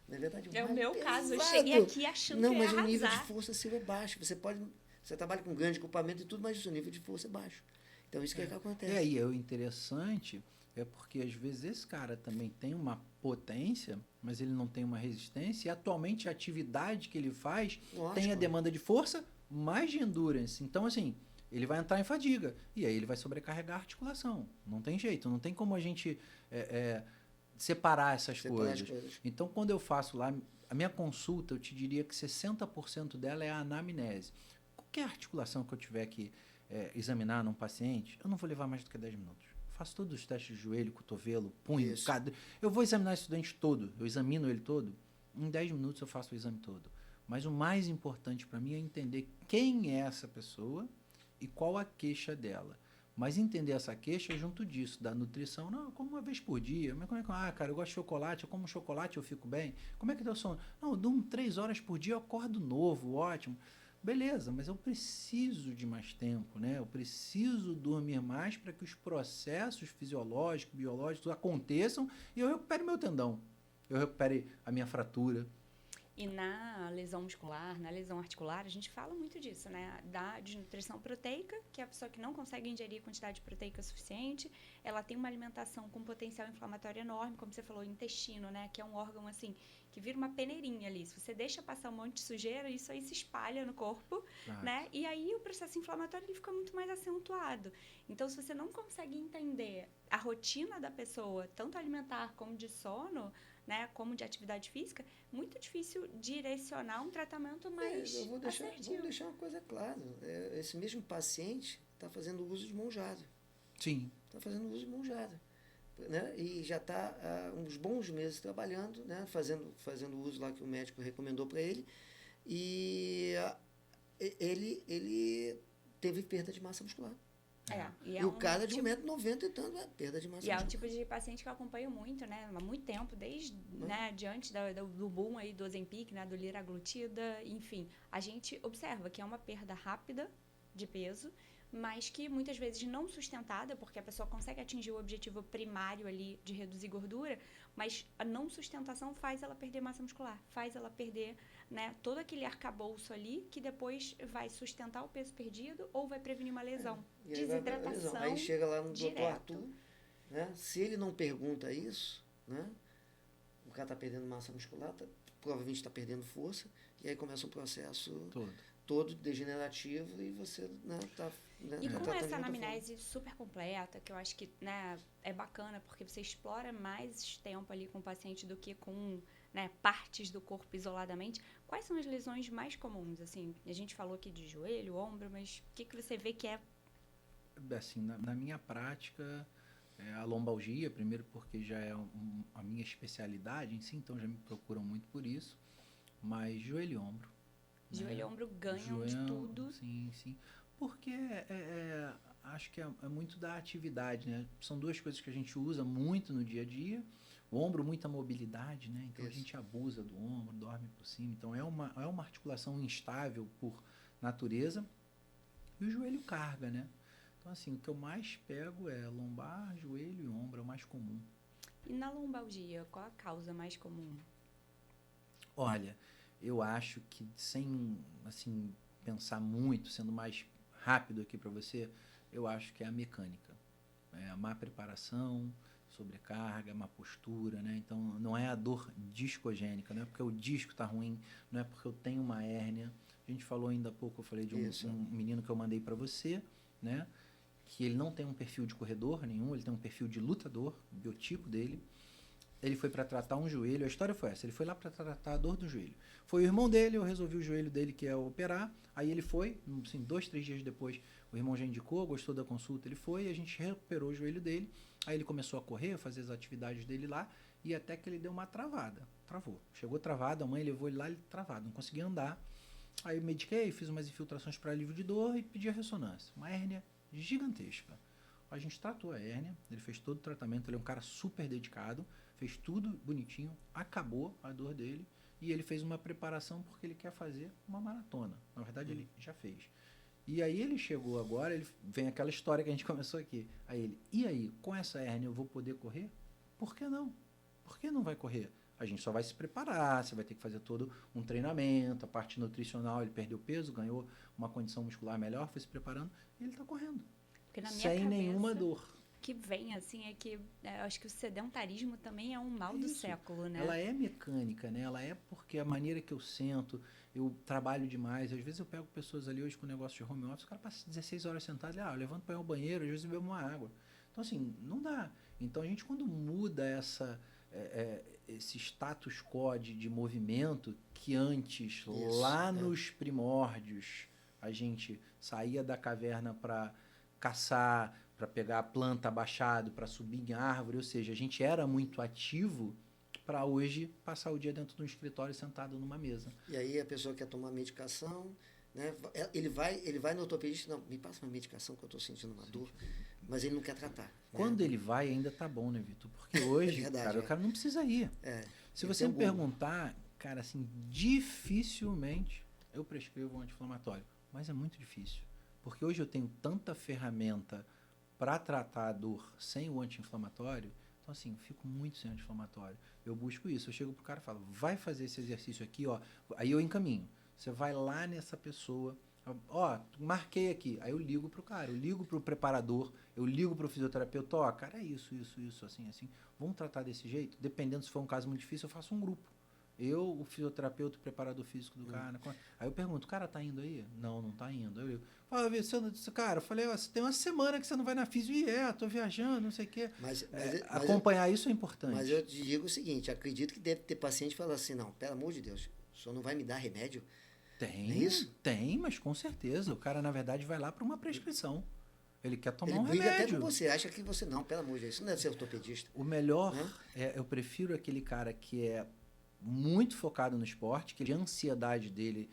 A: Na verdade,
B: é o meu caso, eu cheguei aqui achando que eu ia arrasar. Não, mas o
A: nível de força seu é baixo. Você trabalha com grande equipamento e tudo, mas o seu nível de força é baixo. Então, isso que acontece.
C: E aí, o interessante é porque, às vezes, esse cara também tem uma potência, mas ele não tem uma resistência, e atualmente a atividade que ele faz tem a demanda de força mais de endurance. Então, assim, ele vai entrar em fadiga, e aí ele vai sobrecarregar a articulação. Não tem jeito, não tem como a gente separar essas coisas. Então, quando eu faço lá, a minha consulta, eu te diria que 60% dela é a anamnese. Qualquer articulação que eu tiver que examinar num paciente, eu não vou levar mais do que 10 minutos. Faço todos os testes de joelho, cotovelo, punho, eu vou examinar esse dente todo, eu examino ele todo, em 10 minutos eu faço o exame todo. Mas o mais importante para mim é entender quem é essa pessoa e qual a queixa dela. Mas entender essa queixa junto disso, da nutrição, não, eu como uma vez por dia, mas como é que, cara, eu gosto de chocolate, eu como chocolate, eu fico bem, como é que deu sono? Não, eu durmo 3 horas por dia, eu acordo novo, ótimo. Beleza, mas eu preciso de mais tempo, né? Eu preciso dormir mais para que os processos fisiológicos, biológicos aconteçam e eu recupere meu tendão, eu recupere a minha fratura.
B: E na lesão muscular, na lesão articular, a gente fala muito disso, né? Da desnutrição proteica, que é a pessoa que não consegue ingerir quantidade proteica suficiente, ela tem uma alimentação com potencial inflamatório enorme, como você falou, o intestino, né? Que é um órgão, assim, que vira uma peneirinha ali. Se você deixa passar um monte de sujeira, isso aí se espalha no corpo, né? E aí o processo inflamatório ele fica muito mais acentuado. Então, se você não consegue entender a rotina da pessoa, tanto alimentar como de sono, né, como de atividade física, muito difícil direcionar um tratamento mais
A: vou deixar uma coisa clara. Esse mesmo paciente está fazendo uso de monjada.
C: Sim.
A: Está fazendo uso de monjada. Né? E já está há uns bons meses trabalhando, né? fazendo uso lá que o médico recomendou para ele. E ele teve perda de massa muscular. E o cara de 1,90 m e tanto, perda de massa
B: muscular. E é um
A: muscular.
B: tipo de paciente que eu acompanho muito, né? Há muito tempo, desde diante do boom aí do Ozempic, né? Do liraglutida, enfim. A gente observa que é uma perda rápida de peso, mas que muitas vezes não sustentada, porque a pessoa consegue atingir o objetivo primário ali de reduzir gordura, mas a não sustentação faz ela perder massa muscular, faz ela perder, né, todo aquele arcabouço ali que depois vai sustentar o peso perdido ou vai prevenir uma lesão. Desidratação.
A: Aí chega lá no
B: direto.
A: Dr. Arthur, né? Se ele não pergunta isso, né? O cara está perdendo massa muscular, provavelmente está perdendo força, e aí começa um processo todo degenerativo e você está...
B: E com essa anamnese super completa, que eu acho que, né, é bacana, porque você explora mais tempo ali com o paciente do que com, né, partes do corpo isoladamente. Quais são as lesões mais comuns? Assim, a gente falou aqui de joelho, ombro, mas o que você vê que é?
C: Assim, na minha prática, a lombalgia, primeiro porque já é a minha especialidade em si, então já me procuram muito por isso, mas joelho e ombro.
B: Joelho e ombro ganham de tudo.
C: Sim, sim. Porque acho que é muito da atividade, né? São duas coisas que a gente usa muito no dia a dia. O ombro, muita mobilidade, né? Então a gente abusa do ombro, dorme por cima. Então é uma articulação instável por natureza. E o joelho carga, né? Então, assim, o que eu mais pego é lombar, joelho e ombro, é o mais comum.
B: E na lombalgia, qual a causa mais comum?
C: Olha, eu acho que sem, assim, pensar muito, sendo mais rápido aqui para você, eu acho que é a mecânica. É a má preparação, sobrecarga, má postura, né? Então, não é a dor discogênica, não é porque o disco está ruim, não é porque eu tenho uma hérnia. A gente falou ainda há pouco, eu falei de um menino que eu mandei para você, né? Que ele não tem um perfil de corredor nenhum, ele tem um perfil de lutador, o biotipo dele. Ele foi para tratar um joelho, a história foi essa, ele foi lá para tratar a dor do joelho. Foi o irmão dele, eu resolvi o joelho dele, que é operar, aí ele foi, assim, 2, 3 dias depois, o irmão já indicou, gostou da consulta, ele foi, e a gente recuperou o joelho dele, aí ele começou a correr, fazer as atividades dele lá, e até que ele deu uma travada, travou. Chegou travado, a mãe levou ele lá, ele travado, não conseguia andar. Aí eu mediquei, fiz umas infiltrações para alívio de dor e pedi a ressonância. Uma hérnia gigantesca. A gente tratou a hérnia, ele fez todo o tratamento, ele é um cara super dedicado, fez tudo bonitinho, acabou a dor dele e ele fez uma preparação porque ele quer fazer uma maratona. Na verdade, ele já fez. E aí ele chegou agora, ele vem aquela história que a gente começou aqui. Aí ele, e aí, com essa hérnia eu vou poder correr? Por que não? Por que não vai correr? A gente só vai se preparar, você vai ter que fazer todo um treinamento, a parte nutricional, ele perdeu peso, ganhou uma condição muscular melhor, foi se preparando, e ele está correndo.
B: Porque na minha
C: sem
B: cabeça,
C: nenhuma dor.
B: Que vem, assim, é que eu acho que o sedentarismo também é um mal do século, né?
C: Ela é mecânica, né? Ela é porque a maneira que eu sento, eu trabalho demais. Às vezes eu pego pessoas ali hoje com negócio de home office, o cara passa 16 horas sentado, eu levanto para ir ao banheiro, às vezes eu bebo uma água. Então, assim, não dá. Então, a gente quando muda esse status quo de movimento, que antes, lá nos primórdios, a gente saía da caverna para caçar, para pegar a planta abaixado, para subir em árvore, ou seja, a gente era muito ativo para hoje passar o dia dentro de um escritório sentado numa mesa.
A: E aí a pessoa quer tomar medicação, né? Ele vai no ortopedista, não, me passa uma medicação que eu estou sentindo uma dor, mas ele não quer tratar.
C: Quando ele vai, ainda tá bom, né, Vitor? Porque hoje, cara, o cara não precisa ir. Se você me perguntar, cara, assim, dificilmente eu prescrevo um anti-inflamatório, mas é muito difícil. Porque hoje eu tenho tanta ferramenta para tratar a dor sem o anti-inflamatório, então assim, eu fico muito sem anti-inflamatório. Eu busco isso, eu chego pro cara e falo, vai fazer esse exercício aqui, ó, aí eu encaminho. Você vai lá nessa pessoa, ó, marquei aqui, aí eu ligo pro cara, eu ligo pro preparador, eu ligo pro fisioterapeuta, ó, cara, é isso, assim, vamos tratar desse jeito? Dependendo se for um caso muito difícil, eu faço um grupo. Eu, o fisioterapeuta, o preparador físico do cara. Aí eu pergunto, o cara tá indo aí? Não, não tá indo. Eu falo, cara, eu falei, você tem uma semana que você não vai na físio. E tô viajando, não sei o quê. Mas acompanhar isso é importante.
A: Mas eu te digo o seguinte, acredito que deve ter paciente que fala assim, não, pelo amor de Deus, o senhor não vai me dar remédio?
C: Tem,
A: é isso?
C: Tem, mas com certeza. O cara, na verdade, vai lá para uma prescrição. Ele quer tomar um
A: remédio. Ele briga até com você, acha que você não, pelo amor de Deus, isso não deve ser ortopedista.
C: O melhor, eu prefiro aquele cara que é muito focado no esporte, que a ansiedade dele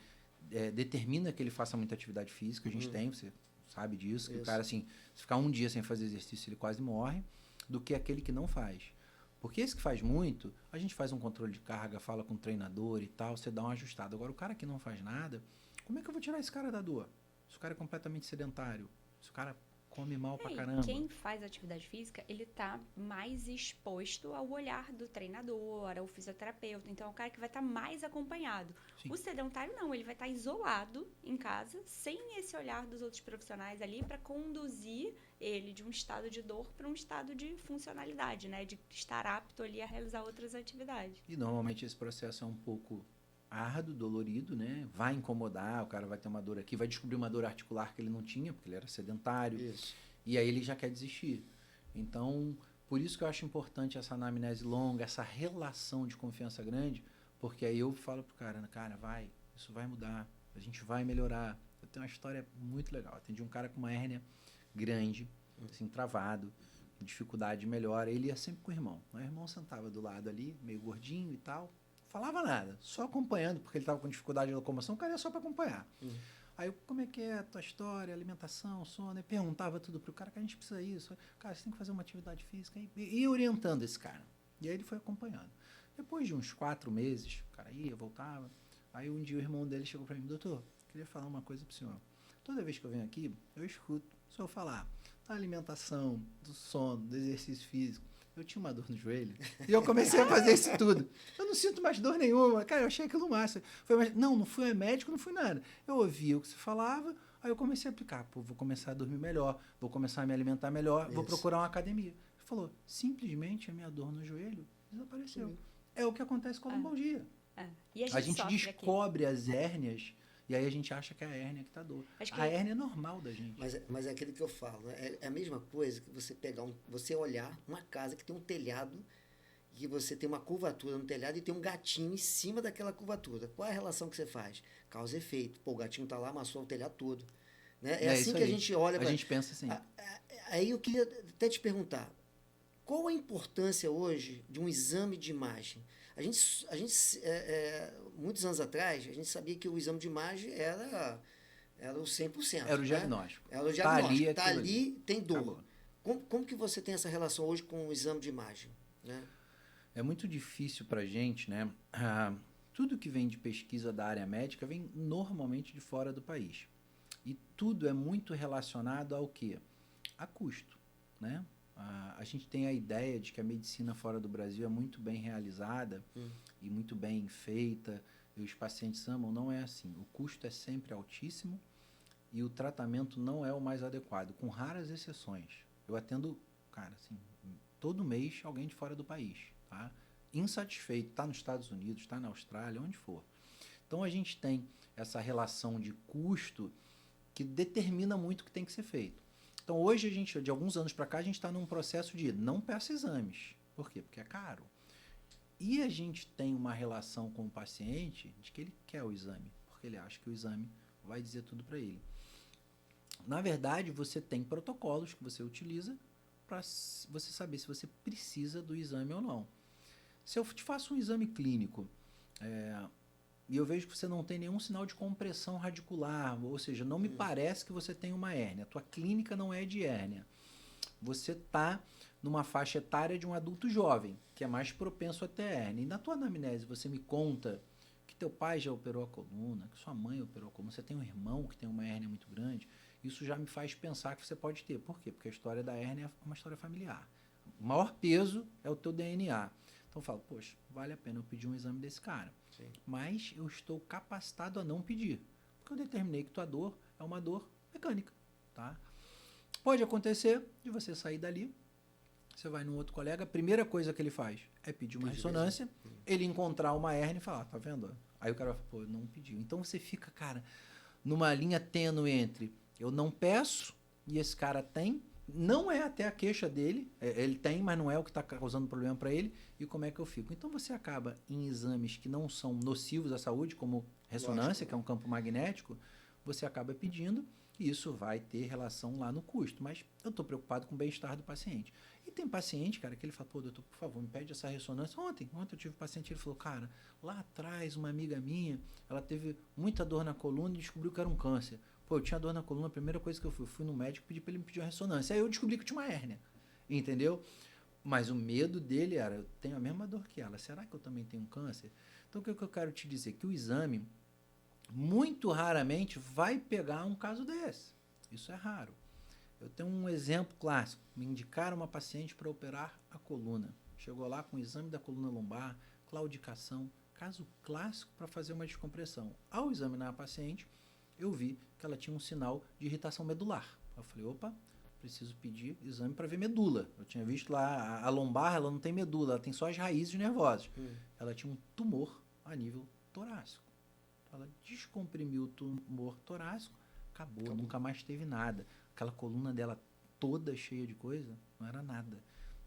C: determina que ele faça muita atividade física. A gente tem, você sabe disso, que o
A: Isso.
C: cara, assim, se ficar um dia sem fazer exercício, ele quase morre, do que aquele que não faz. Porque esse que faz muito, a gente faz um controle de carga, fala com o treinador e tal, você dá uma ajustada. Agora, o cara que não faz nada, como é que eu vou tirar esse cara da dor? Se o cara é completamente sedentário, se o cara come mal pra caramba.
B: Quem faz atividade física, ele tá mais exposto ao olhar do treinador, ao fisioterapeuta. Então, é o cara que vai estar mais acompanhado.
C: Sim.
B: O sedentário, não. Ele vai estar isolado em casa, sem esse olhar dos outros profissionais ali, para conduzir ele de um estado de dor para um estado de funcionalidade, né? De estar apto ali a realizar outras atividades.
C: E normalmente esse processo é um pouco árduo, dolorido, né? Vai incomodar, o cara vai ter uma dor aqui, vai descobrir uma dor articular que ele não tinha, porque ele era sedentário.
A: Isso.
C: E aí ele já quer desistir. Então, por isso que eu acho importante essa anamnese longa, essa relação de confiança grande, porque aí eu falo pro cara, vai, isso vai mudar, a gente vai melhorar. Eu tenho uma história muito legal. Atendi um cara com uma hérnia grande, assim, travado, dificuldade de melhora. Ele ia sempre com o irmão. O irmão sentava do lado ali, meio gordinho e tal, falava nada, só acompanhando, porque ele estava com dificuldade de locomoção, o cara ia só para acompanhar. Aí eu, como é que é a tua história, alimentação, sono? Eu perguntava tudo pro cara, que a gente precisa disso. Cara, você tem que fazer uma atividade física. E orientando esse cara. E aí ele foi acompanhando. Depois de uns 4 meses, o cara ia, voltava. Aí um dia o irmão dele chegou para mim, doutor, queria falar uma coisa pro senhor. Toda vez que eu venho aqui, eu escuto o senhor falar da alimentação, do sono, do exercício físico. Eu tinha uma dor no joelho e eu comecei a fazer isso tudo. Eu não sinto mais dor nenhuma. Cara, eu achei aquilo massa. Não fui médico, não fui nada. Eu ouvia o que você falava, aí eu comecei a aplicar. Pô, vou começar a dormir melhor, vou começar a me alimentar melhor, vou procurar uma academia. Ele falou, simplesmente a minha dor no joelho desapareceu. É o que acontece com a lombalgia.
B: E
C: a gente descobre as hérnias e aí a gente acha que é a hérnia que está dor. A hérnia é normal da gente.
A: Mas é aquilo que eu falo, né? É a mesma coisa que você pegar você olhar uma casa que tem um telhado, que você tem uma curvatura no telhado e tem um gatinho em cima daquela curvatura. Qual é a relação que você faz? Causa e efeito. Pô, o gatinho está lá, amassou o telhado todo. Né? É assim que a gente olha.
C: A gente pensa assim.
A: Aí eu queria até te perguntar, qual a importância hoje de um exame de imagem? A gente muitos anos atrás, a gente sabia que o exame de imagem era o 100%.
C: Era o diagnóstico.
A: Era o diagnóstico.
C: Está
A: ali, tem dor. Como que você tem essa relação hoje com o exame de imagem? Né?
C: É muito difícil para a gente, né? Tudo que vem de pesquisa da área médica vem normalmente de fora do país. E tudo é muito relacionado ao quê? A custo, né? A gente tem a ideia de que a medicina fora do Brasil é muito bem realizada e muito bem feita, e os pacientes amam. Não é assim. O custo é sempre altíssimo e o tratamento não é o mais adequado, com raras exceções. Eu atendo, cara, assim, todo mês alguém de fora do país, tá? Insatisfeito, está nos Estados Unidos, está na Austrália, onde for. Então a gente tem essa relação de custo que determina muito o que tem que ser feito. Então, hoje, de alguns anos para cá, a gente está num processo de não peça exames. Por quê? Porque é caro. E a gente tem uma relação com o paciente de que ele quer o exame, porque ele acha que o exame vai dizer tudo para ele. Na verdade, você tem protocolos que você utiliza para você saber se você precisa do exame ou não. Se eu te faço um exame clínico e eu vejo que você não tem nenhum sinal de compressão radicular, ou seja, não me parece que você tem uma hérnia, a tua clínica não é de hérnia. Você está numa faixa etária de um adulto jovem, que é mais propenso a ter hérnia. E na tua anamnese você me conta que teu pai já operou a coluna, que sua mãe operou a coluna, você tem um irmão que tem uma hérnia muito grande, isso já me faz pensar que você pode ter. Por quê? Porque a história da hérnia é uma história familiar. O maior peso é o teu DNA. Então eu falo, poxa, vale a pena eu pedir um exame desse cara.
A: Sim.
C: Mas eu estou capacitado a não pedir, porque eu determinei que tua dor é uma dor mecânica, tá? Pode acontecer de você sair dali, você vai num outro colega, a primeira coisa que ele faz é pedir uma ressonância, ele encontrar uma hérnia e falar, tá vendo? Aí o cara vai falar, pô, não pediu. Então você fica, cara, numa linha tênue entre eu não peço e esse cara tem, não é até a queixa dele, ele tem, mas não é o que está causando problema para ele, e como é que eu fico? Então você acaba em exames que não são nocivos à saúde, como ressonância, que é um campo magnético, você acaba pedindo, e isso vai ter relação lá no custo, mas eu estou preocupado com o bem-estar do paciente. E tem paciente, cara, que ele fala, pô, doutor, por favor, me pede essa ressonância. Ontem eu tive um paciente, ele falou, cara, lá atrás uma amiga minha, ela teve muita dor na coluna e descobriu que era um câncer. Pô, Pô, eu tinha dor na coluna, a primeira coisa que eu fui no médico, pedi pra ele me pedir uma ressonância. Aí eu descobri que eu tinha uma hérnia, entendeu? Mas o medo dele era, eu tenho a mesma dor que ela, será que eu também tenho câncer? Então o que eu quero te dizer? Que o exame, muito raramente, vai pegar um caso desse. Isso é raro. Eu tenho um exemplo clássico. Me indicaram uma paciente para operar a coluna. Chegou lá com o exame da coluna lombar, claudicação, caso clássico para fazer uma descompressão. Ao examinar a paciente, eu vi que ela tinha um sinal de irritação medular. Eu falei, opa, preciso pedir exame para ver medula. Eu tinha visto lá, a lombar, ela não tem medula, ela tem só as raízes nervosas. Ela tinha um tumor a nível torácico. Ela descomprimiu o tumor torácico, acabou, nunca mais teve nada. Aquela coluna dela toda cheia de coisa, não era nada.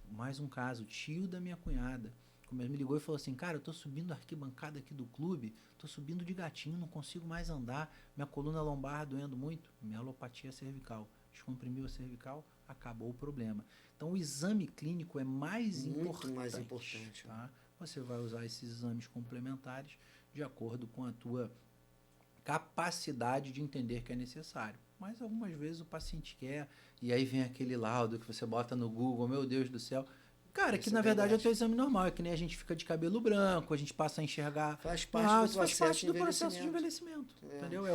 C: Mais um caso, tio da minha cunhada, me ligou e falou assim, cara, eu tô subindo a arquibancada aqui do clube, tô subindo de gatinho, não consigo mais andar, minha coluna lombar doendo muito, minha alopatia cervical. Descomprimiu a cervical, acabou o problema. Então, o exame clínico é muito mais importante. Tá? Você vai usar esses exames complementares de acordo com a tua capacidade de entender que é necessário. Mas algumas vezes o paciente quer, e aí vem aquele laudo que você bota no Google, meu Deus do céu. Cara, que na verdade é o teu exame normal, é que nem a gente fica de cabelo branco, a gente passa a enxergar.
A: Faz parte do
C: processo de envelhecimento. Entendeu?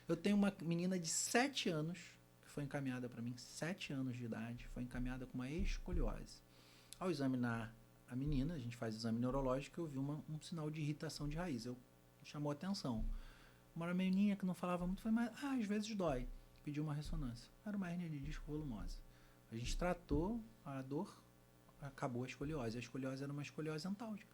C: Eu tenho uma menina de 7 anos, que foi encaminhada para mim, 7 anos de idade, foi encaminhada com uma escoliose. Ao examinar a menina, a gente faz exame neurológico, eu vi um sinal de irritação de raiz. Chamou a atenção. Uma menininha que não falava muito, foi mais, às vezes dói. Pediu uma ressonância. Era uma hérnia de disco volumosa. A gente tratou a dor, acabou a escoliose. A escoliose era uma escoliose antálgica.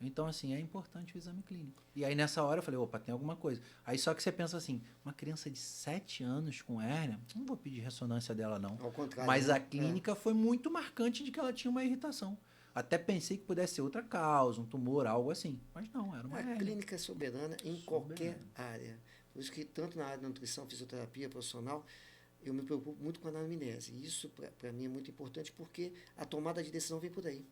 C: Então, assim, é importante o exame clínico. E aí, nessa hora, eu falei, opa, tem alguma coisa. Aí, só que você pensa assim, uma criança de 7 anos com hérnia, não vou pedir ressonância dela, não.
A: Ao contrário.
C: Mas a clínica foi muito marcante de que ela tinha uma irritação. Até pensei que pudesse ser outra causa, um tumor, algo assim. Mas não, era uma hérnia.
A: A clínica é soberana em qualquer área. Por isso que, tanto na área da nutrição, fisioterapia profissional, eu me preocupo muito com a anamnese. Isso, para mim, é muito importante, porque a tomada de decisão vem por aí.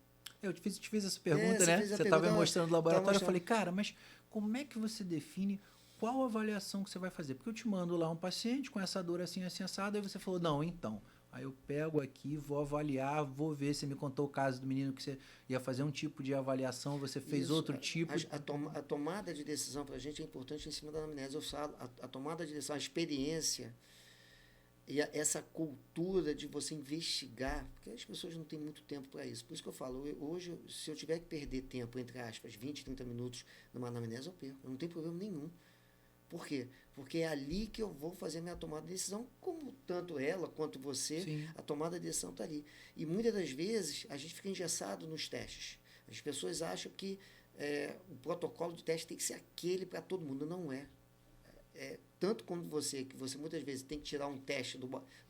C: Eu te fiz essa pergunta, né? Você estava me mostrando no laboratório, eu falei, cara, mas como é que você define qual avaliação que você vai fazer? Porque eu te mando lá um paciente com essa dor assim, assim, assado, aí você falou, não, então... Aí eu pego aqui, vou avaliar, vou ver. Você me contou o caso do menino que você ia fazer um tipo de avaliação, você fez outro tipo.
A: A tomada de decisão para a gente é importante em cima da anamnese. Eu falo, a tomada de decisão, a experiência e essa cultura de você investigar, porque as pessoas não têm muito tempo para isso. Por isso que eu falo, hoje, se eu tiver que perder tempo, entre aspas, 20, 30 minutos numa anamnese, eu perco. Não tem problema nenhum. Por quê? Porque é ali que eu vou fazer a minha tomada de decisão, como tanto ela quanto você, sim, a tomada de decisão está ali. E muitas das vezes a gente fica engessado nos testes. As pessoas acham que o protocolo de teste tem que ser aquele para todo mundo. Não é. Tanto como você, que você muitas vezes tem que tirar um teste do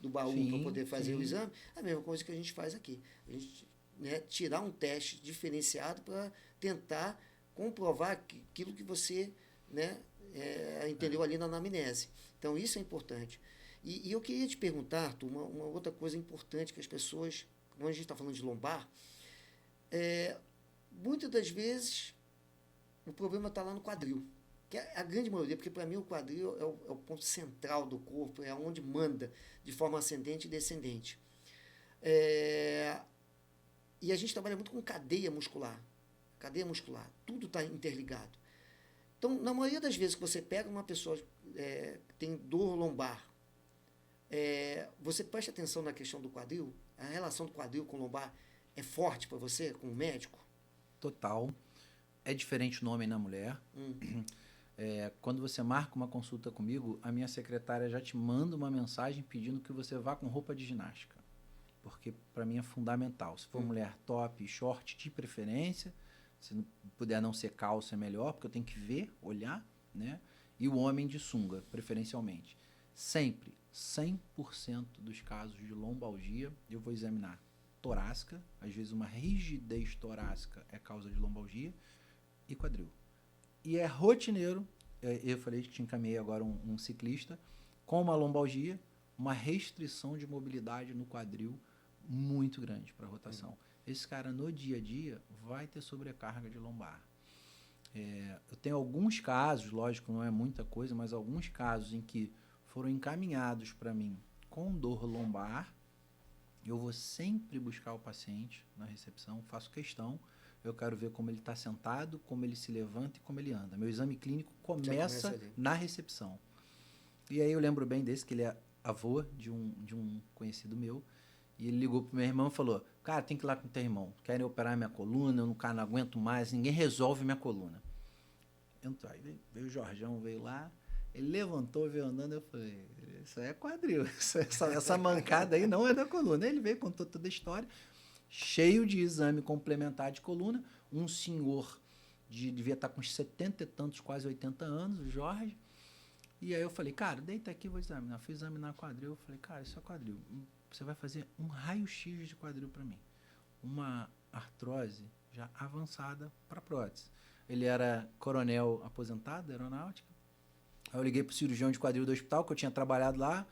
A: baú para poder fazer o exame, é a mesma coisa que a gente faz aqui. A gente, tirar um teste diferenciado para tentar comprovar aquilo que você... entendeu ali na anamnese. Então, isso é importante. E eu queria te perguntar, Arthur, uma outra coisa importante que as pessoas, quando a gente está falando de lombar, muitas das vezes o problema está lá no quadril, que é a grande maioria, porque para mim o quadril é o ponto central do corpo, é onde manda de forma ascendente e descendente. E a gente trabalha muito com cadeia muscular, tudo está interligado. Então, na maioria das vezes que você pega uma pessoa que tem dor lombar, você presta atenção na questão do quadril? A relação do quadril com o lombar é forte para você, como médico?
C: Total. É diferente no homem e na mulher. Quando você marca uma consulta comigo, a minha secretária já te manda uma mensagem pedindo que você vá com roupa de ginástica. Porque, para mim, é fundamental. Se for mulher, top, short de preferência... Se não puder não ser calça, é melhor, porque eu tenho que ver, olhar, né? E o homem de sunga, preferencialmente. Sempre, 100% dos casos de lombalgia, eu vou examinar torácica, às vezes uma rigidez torácica é causa de lombalgia, e quadril. E é rotineiro, eu falei que te encaminhei agora um ciclista, com uma lombalgia, uma restrição de mobilidade no quadril muito grande para a rotação. Esse cara, no dia a dia, vai ter sobrecarga de lombar. Eu tenho alguns casos, lógico, não é muita coisa, mas alguns casos em que foram encaminhados para mim com dor lombar. Eu vou sempre buscar o paciente na recepção, faço questão. Eu quero ver como ele está sentado, como ele se levanta e como ele anda. Meu exame clínico começa na recepção. E aí eu lembro bem desse, que ele é avô de um conhecido meu. E ele ligou pro meu irmão e falou, cara, tem que ir lá com o teu irmão. Querem operar minha coluna, eu não aguento mais, ninguém resolve minha coluna. Entrou, aí veio o Jorjão, veio lá, ele levantou, veio andando, eu falei, isso aí é quadril, essa mancada aí não é da coluna. Ele veio, contou toda a história, cheio de exame complementar de coluna, um senhor devia estar com uns 70 e tantos, quase 80 anos, o Jorge. E aí eu falei, cara, deita aqui, vou examinar. Fui examinar quadril, eu falei, cara, isso é quadril. Você vai fazer um raio-x de quadril para mim. Uma artrose já avançada para prótese. Ele era coronel aposentado da aeronáutica. Aí eu liguei pro cirurgião de quadril do hospital, que eu tinha trabalhado lá.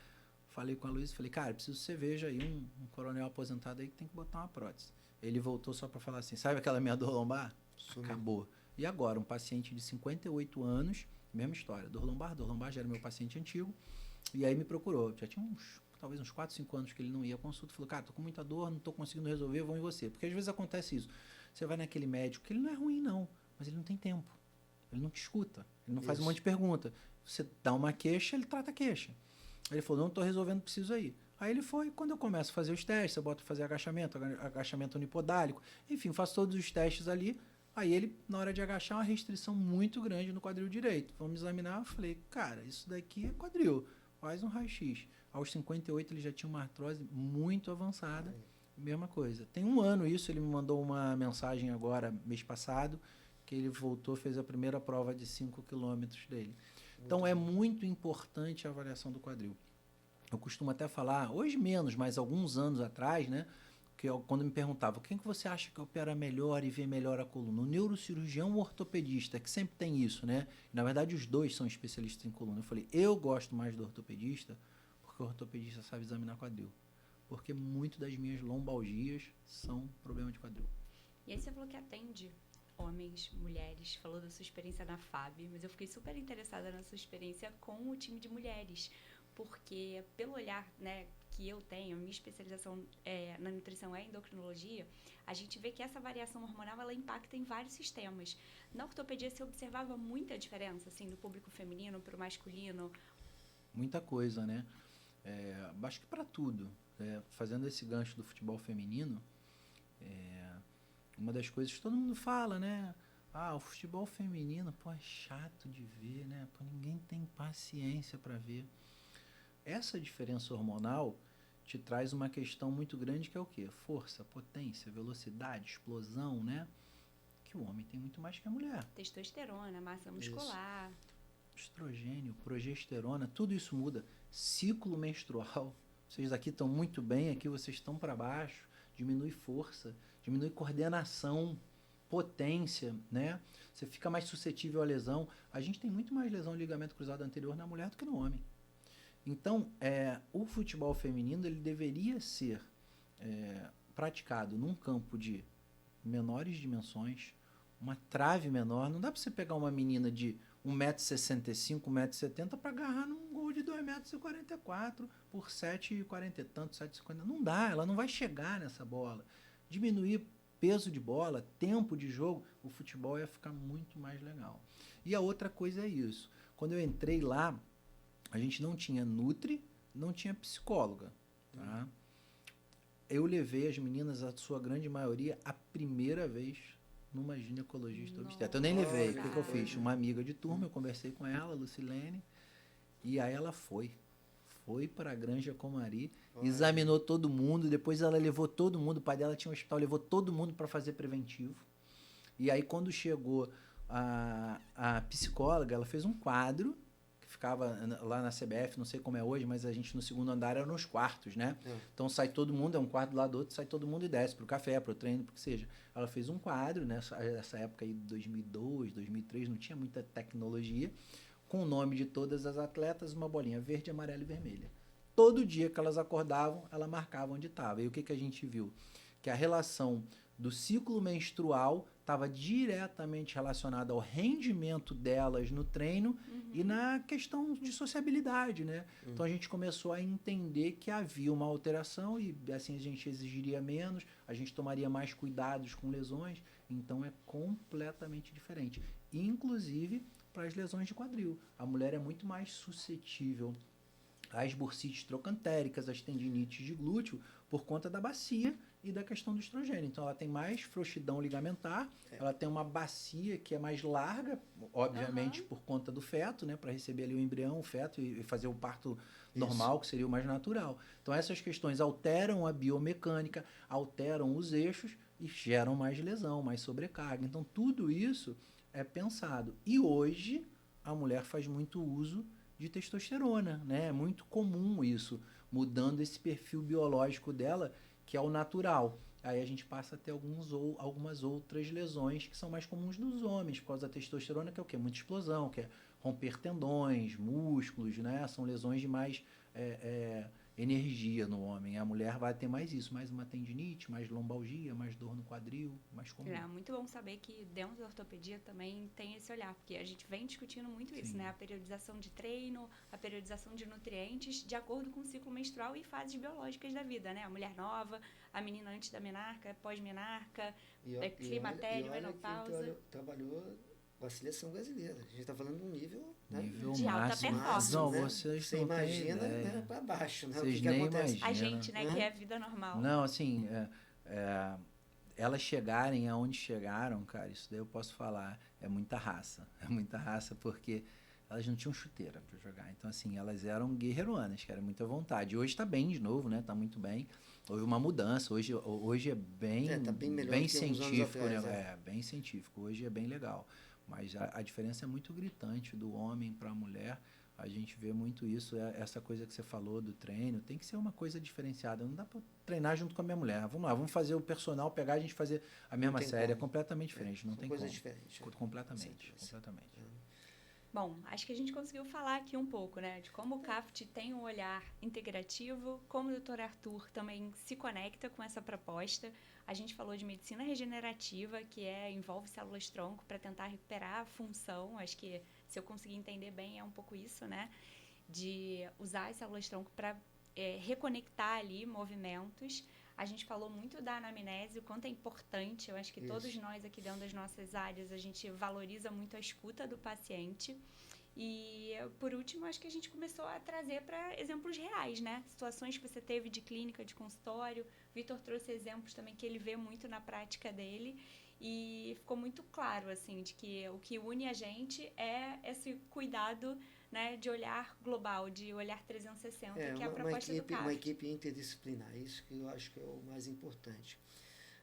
C: Falei com a Luísa, falei, cara, preciso que você veja aí um coronel aposentado aí que tem que botar uma prótese. Ele voltou só para falar assim, sabe aquela minha dor lombar? Sumiu. Acabou. E agora, um paciente de 58 anos, mesma história, dor lombar já era meu paciente antigo, e aí me procurou. Já tinha talvez uns 4, 5 anos que ele não ia à consulta. Falou, cara, tô com muita dor, não tô conseguindo resolver, vou em você. Porque às vezes acontece isso. Você vai naquele médico, que ele não é ruim não, mas ele não tem tempo. Ele não te escuta, ele não faz um monte de pergunta. Você dá uma queixa, ele trata a queixa. Ele falou, não tô resolvendo, preciso aí. Aí ele foi, quando eu começo a fazer os testes, eu boto fazer agachamento unipodálico, enfim, faço todos os testes ali. Aí ele, na hora de agachar, uma restrição muito grande no quadril direito. Vamos examinar, eu falei, cara, isso daqui é quadril, faz um raio-x. Aos 58 ele já tinha uma artrose muito avançada, mesma coisa. Tem um ano isso, ele me mandou uma mensagem agora, mês passado, que ele voltou, fez a primeira prova de 5 quilômetros dele. Então é muito importante a avaliação do quadril. Eu costumo até falar, hoje menos, mas alguns anos atrás, né? Que quando me perguntavam, quem que você acha que opera melhor e vê melhor a coluna? O neurocirurgião ou o ortopedista? Que sempre tem isso, né? Na verdade, os dois são especialistas em coluna. Eu falei, eu gosto mais do ortopedista, porque o ortopedista sabe examinar quadril. Porque muito das minhas lombalgias são problema de quadril.
B: E aí você falou que atende homens, mulheres, falou da sua experiência na FAB, mas eu fiquei super interessada na sua experiência com o time de mulheres, porque pelo olhar, né, que eu tenho, minha especialização na nutrição é endocrinologia, a gente vê que essa variação hormonal ela impacta em vários sistemas. Na ortopedia você observava muita diferença, assim, do público feminino para o masculino?
C: Muita coisa, né? Acho que para tudo. Fazendo esse gancho do futebol feminino, uma das coisas que todo mundo fala, né? O futebol feminino, pô, é chato de ver, né? Pô, ninguém tem paciência para ver. Essa diferença hormonal te traz uma questão muito grande que é o quê? Força, potência, velocidade, explosão, né? Que o homem tem muito mais que a mulher.
B: Testosterona, massa muscular.
C: Isso. Estrogênio, progesterona, tudo isso muda. Ciclo menstrual. Vocês aqui estão muito bem, aqui vocês estão para baixo. Diminui força, diminui coordenação, potência, né? Você fica mais suscetível à lesão. A gente tem muito mais lesão de ligamento cruzado anterior na mulher do que no homem. Então, o futebol feminino ele deveria ser praticado num campo de menores dimensões, uma trave menor. Não dá para você pegar uma menina de 1,65m, 1,70m para agarrar num gol de 2,44m por 7,40 e tanto, 7,50. Não dá, ela não vai chegar nessa bola. Diminuir peso de bola, tempo de jogo, o futebol ia ficar muito mais legal. E a outra coisa é isso. Quando eu entrei lá, a gente não tinha nutri, não tinha psicóloga. Tá? Eu levei as meninas, a sua grande maioria, a primeira vez numa ginecologista obstetra. Eu nem levei. O que eu fiz? Uma amiga de turma, eu conversei com ela, Lucilene, e aí ela foi para a Granja Comari, examinou todo mundo, depois ela levou todo mundo, o pai dela tinha um hospital, levou todo mundo para fazer preventivo. E aí quando chegou a psicóloga, ela fez um quadro, que ficava lá na CBF, não sei como é hoje, mas a gente no segundo andar era nos quartos, né? Então sai todo mundo, é um quarto do lado do outro, sai todo mundo e desce pro café, pro treino, pro que seja. Ela fez um quadro, nessa época aí de 2002, 2003, não tinha muita tecnologia, com o nome de todas as atletas, uma bolinha verde, amarela e vermelha. Todo dia que elas acordavam, ela marcava onde estava. E o que a gente viu? Que a relação do ciclo menstrual estava diretamente relacionado ao rendimento delas no treino e na questão de sociabilidade, né? Então a gente começou a entender que havia uma alteração e assim a gente exigiria menos, a gente tomaria mais cuidados com lesões, então é completamente diferente. Inclusive para as lesões de quadril. A mulher é muito mais suscetível às bursites trocantéricas, às tendinites de glúteo, por conta da bacia e da questão do estrogênio. Então, ela tem mais frouxidão ligamentar, ela tem uma bacia que é mais larga, obviamente, por conta do feto, né, para receber ali o embrião, o feto e fazer o parto normal, que seria o mais natural. Então, essas questões alteram a biomecânica, alteram os eixos e geram mais lesão, mais sobrecarga. Então, tudo isso é pensado. E hoje, a mulher faz muito uso de testosterona, né? É muito comum isso, mudando esse perfil biológico dela, que é o natural. Aí a gente passa a ter algumas outras lesões que são mais comuns nos homens, por causa da testosterona, que é o quê? Muita explosão, que é romper tendões, músculos, né? São lesões de mais energia no homem. A mulher vai ter mais isso, mais uma tendinite, mais lombalgia, mais dor no quadril, mais comum.
B: É muito bom saber que dentro da ortopedia também tem esse olhar, porque a gente vem discutindo muito isso, né? A periodização de treino, a periodização de nutrientes, de acordo com o ciclo menstrual e fases biológicas da vida, né? A mulher nova, a menina antes da menarca, pós-menarca, climatério, menopausa.
A: Trabalhou com a seleção brasileira. A gente está falando de um nível, né?
C: Nível
B: de alta
C: máximo.
B: performance.
C: Não,
A: né?
C: vocês
A: Você
C: não
A: imagina,
C: têm
A: né, para baixo, né?
C: Vocês
A: o que
C: nem
A: acontece.
C: imaginam.
B: A gente, né, que é a vida normal.
C: Não, assim, elas chegarem aonde chegaram, cara, isso daí eu posso falar, é muita raça. É muita raça porque elas não tinham chuteira para jogar. Então, assim, elas eram guerreironas, que era muita vontade. Hoje está bem de novo, né? Tá muito bem. Houve uma mudança. Hoje é bem,
A: tá bem melhor
C: bem
A: do que uns anos
C: científico,
A: atrás,
C: né? Bem científico. Hoje é bem legal. Mas a diferença é muito gritante do homem para a mulher. A gente vê muito isso, essa coisa que você falou do treino, tem que ser uma coisa diferenciada. Não dá para treinar junto com a minha mulher. Vamos lá, vamos fazer o personal, pegar a gente fazer a mesma série. É completamente diferente, não tem como.
A: Coisa diferente.
C: Completamente.
B: Bom, acho que a gente conseguiu falar aqui um pouco, né, de como o CAFT tem um olhar integrativo, como o Dr. Arthur também se conecta com essa proposta. A gente falou de medicina regenerativa, que envolve células-tronco para tentar recuperar a função. Acho que, se eu conseguir entender bem, é um pouco isso, né, de usar as células-tronco para reconectar ali movimentos. A gente falou muito da anamnese, o quanto é importante. Eu acho que todos nós aqui dentro das nossas áreas, a gente valoriza muito a escuta do paciente. E, por último, acho que a gente começou a trazer para exemplos reais, né? Situações que você teve de clínica, de consultório. Vitor trouxe exemplos também que ele vê muito na prática dele. E ficou muito claro, assim, de que o que une a gente é esse cuidado, né, de olhar global, de olhar 360, que é a proposta do CAFT.
A: Uma equipe interdisciplinar, isso que eu acho que é o mais importante.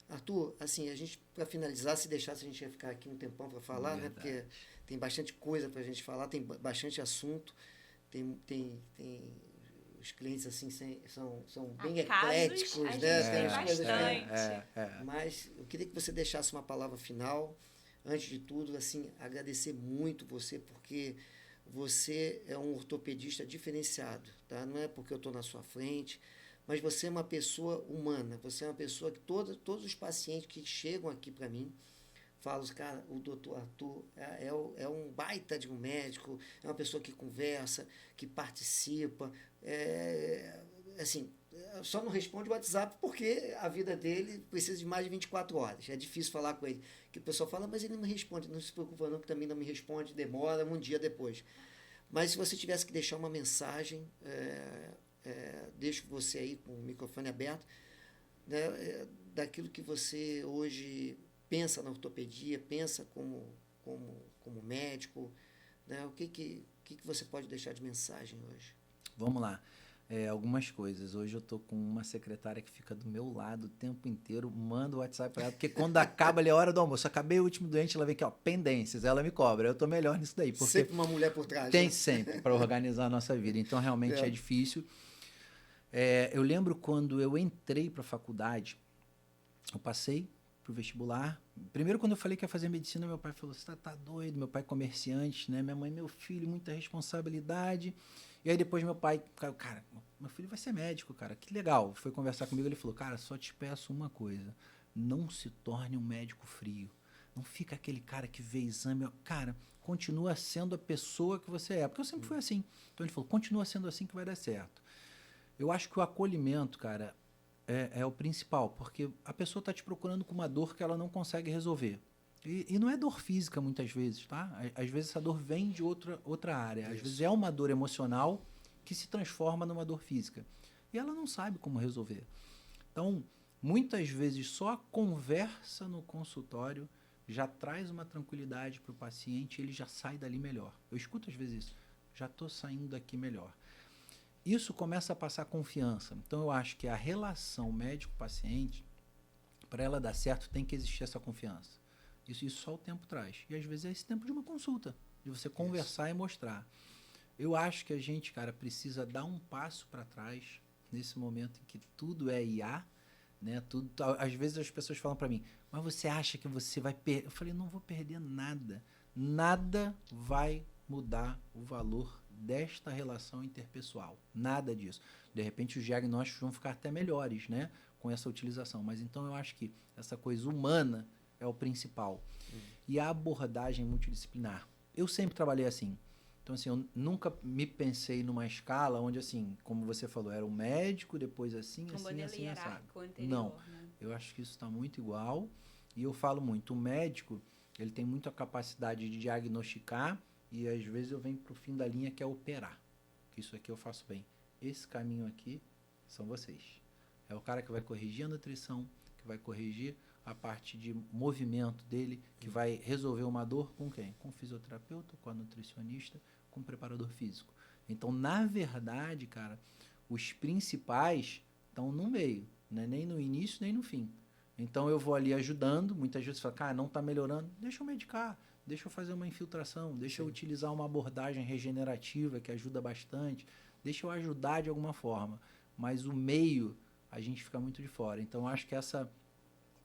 A: Arthur, assim, a gente, para finalizar, se deixasse, a gente ia ficar aqui um tempão para falar, né? Porque tem bastante coisa para a gente falar, tem bastante assunto, tem os clientes, assim, são bem ecléticos, né? Tem as coisas Mas eu queria que você deixasse uma palavra final. Antes de tudo, assim, agradecer muito você, porque você é um ortopedista diferenciado, tá? Não é porque eu estou na sua frente, mas você é uma pessoa humana, você é uma pessoa que todos os pacientes que chegam aqui para mim falam, cara, o doutor Arthur é um baita de um médico, é uma pessoa que conversa, que participa, assim, só não responde o WhatsApp porque a vida dele precisa de mais de 24 horas. É difícil falar com ele. Que o pessoal fala, mas ele não me responde. Não se preocupa não, que também não me responde, demora um dia depois. Mas se você tivesse que deixar uma mensagem, deixo você aí com o microfone aberto, né, daquilo que você hoje pensa na ortopedia, pensa como médico, né, o que você pode deixar de mensagem hoje?
C: Vamos lá. Algumas coisas. Hoje eu tô com uma secretária que fica do meu lado o tempo inteiro, manda o WhatsApp para ela, porque quando acaba ali a hora do almoço, acabei o último doente, ela vem aqui, ó, pendências, ela me cobra. Eu tô melhor nisso daí. Porque
A: sempre uma mulher por trás.
C: Tem,
A: né?
C: Sempre, para organizar a nossa vida. Então, realmente é difícil. Eu lembro quando eu entrei para a faculdade, eu passei pro vestibular. Primeiro, quando eu falei que ia fazer medicina, meu pai falou, você tá doido? Meu pai é comerciante, né? Minha mãe, meu filho, muita responsabilidade. E aí depois meu pai, cara, meu filho vai ser médico, cara, que legal. Foi conversar comigo, ele falou, cara, só te peço uma coisa, não se torne um médico frio. Não fica aquele cara que vê exame. Cara, continua sendo a pessoa que você é. Porque eu sempre fui assim. Então ele falou, continua sendo assim que vai dar certo. Eu acho que o acolhimento, cara, é o principal. Porque a pessoa está te procurando com uma dor que ela não consegue resolver. E não é dor física muitas vezes, tá? Às vezes essa dor vem de outra área. Às vezes é uma dor emocional que se transforma numa dor física. E ela não sabe como resolver. Então, muitas vezes só a conversa no consultório já traz uma tranquilidade para o paciente e ele já sai dali melhor. Eu escuto às vezes isso. Já estou saindo daqui melhor. Isso começa a passar confiança. Então, eu acho que a relação médico-paciente, para ela dar certo, tem que existir essa confiança. Isso só o tempo traz. E às vezes é esse tempo de uma consulta, de você conversar e mostrar. Eu acho que a gente, cara, precisa dar um passo para trás nesse momento em que tudo é IA, né? Tudo, às vezes as pessoas falam para mim, mas você acha que você vai perder? Eu falei, não vou perder nada. Nada vai mudar o valor desta relação interpessoal. Nada disso. De repente os diagnósticos vão ficar até melhores, né? Com essa utilização. Mas então eu acho que essa coisa humana é o principal. E a abordagem multidisciplinar. Eu sempre trabalhei assim. Então, assim, eu nunca me pensei numa escala onde, assim, como você falou, era um médico, depois assim, assim,
B: anterior,
C: não,
B: né?
C: eu acho que isso está muito igual. E eu falo muito, o médico, ele tem muito a capacidade de diagnosticar e, às vezes, eu venho para o fim da linha, que é operar. Que isso aqui eu faço bem. Esse caminho aqui são vocês. É o cara que vai corrigir a nutrição, que vai corrigir a parte de movimento dele, que vai resolver uma dor com quem? Com o fisioterapeuta, com a nutricionista, com o preparador físico. Então, na verdade, cara, os principais estão no meio, né? Nem no início, nem no fim. Então, eu vou ali ajudando, muitas vezes fala, cara, não está melhorando, deixa eu medicar, deixa eu fazer uma infiltração, deixa eu utilizar uma abordagem regenerativa que ajuda bastante, deixa eu ajudar de alguma forma. Mas o meio, a gente fica muito de fora. Então, acho que essa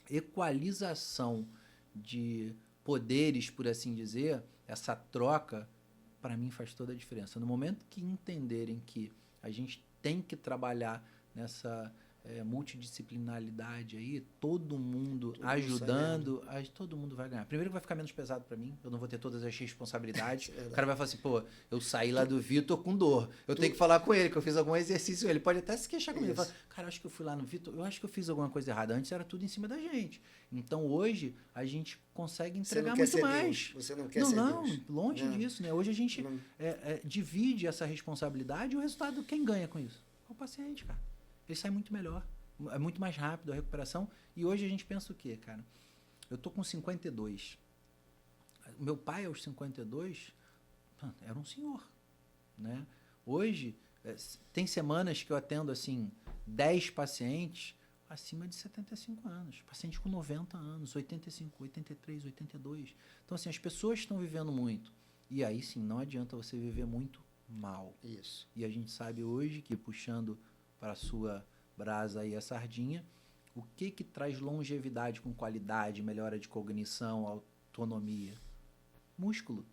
C: equalização de poderes, por assim dizer, essa troca, para mim faz toda a diferença. No momento que entenderem que a gente tem que trabalhar nessa multidisciplinaridade aí, todo mundo ajudando, todo mundo vai ganhar. Primeiro que vai ficar menos pesado para mim, eu não vou ter todas as responsabilidades. O cara vai falar assim, pô, eu saí lá do Vitor com dor, eu tenho que falar com ele, que eu fiz algum exercício, ele pode até se queixar comigo, falar, cara, acho que eu fui lá no Vitor, eu acho que eu fiz alguma coisa errada, antes era tudo em cima da gente. Então hoje a gente consegue entregar muito mais.
A: Você não quer ser Deus.
C: Longe disso, né? Hoje a gente divide essa responsabilidade e o resultado, quem ganha com isso? É o paciente, cara. Ele sai muito melhor, é muito mais rápido a recuperação. E hoje a gente pensa o quê, cara? Eu tô com 52. Meu pai, aos 52, era um senhor, né? Hoje, tem semanas que eu atendo, assim, 10 pacientes acima de 75 anos. Paciente com 90 anos, 85, 83, 82. Então, assim, as pessoas estão vivendo muito. E aí, sim, não adianta você viver muito mal.
A: Isso.
C: E a gente sabe hoje que, puxando para a sua brasa aí a sardinha, o que traz longevidade com qualidade, melhora de cognição, autonomia? Músculo.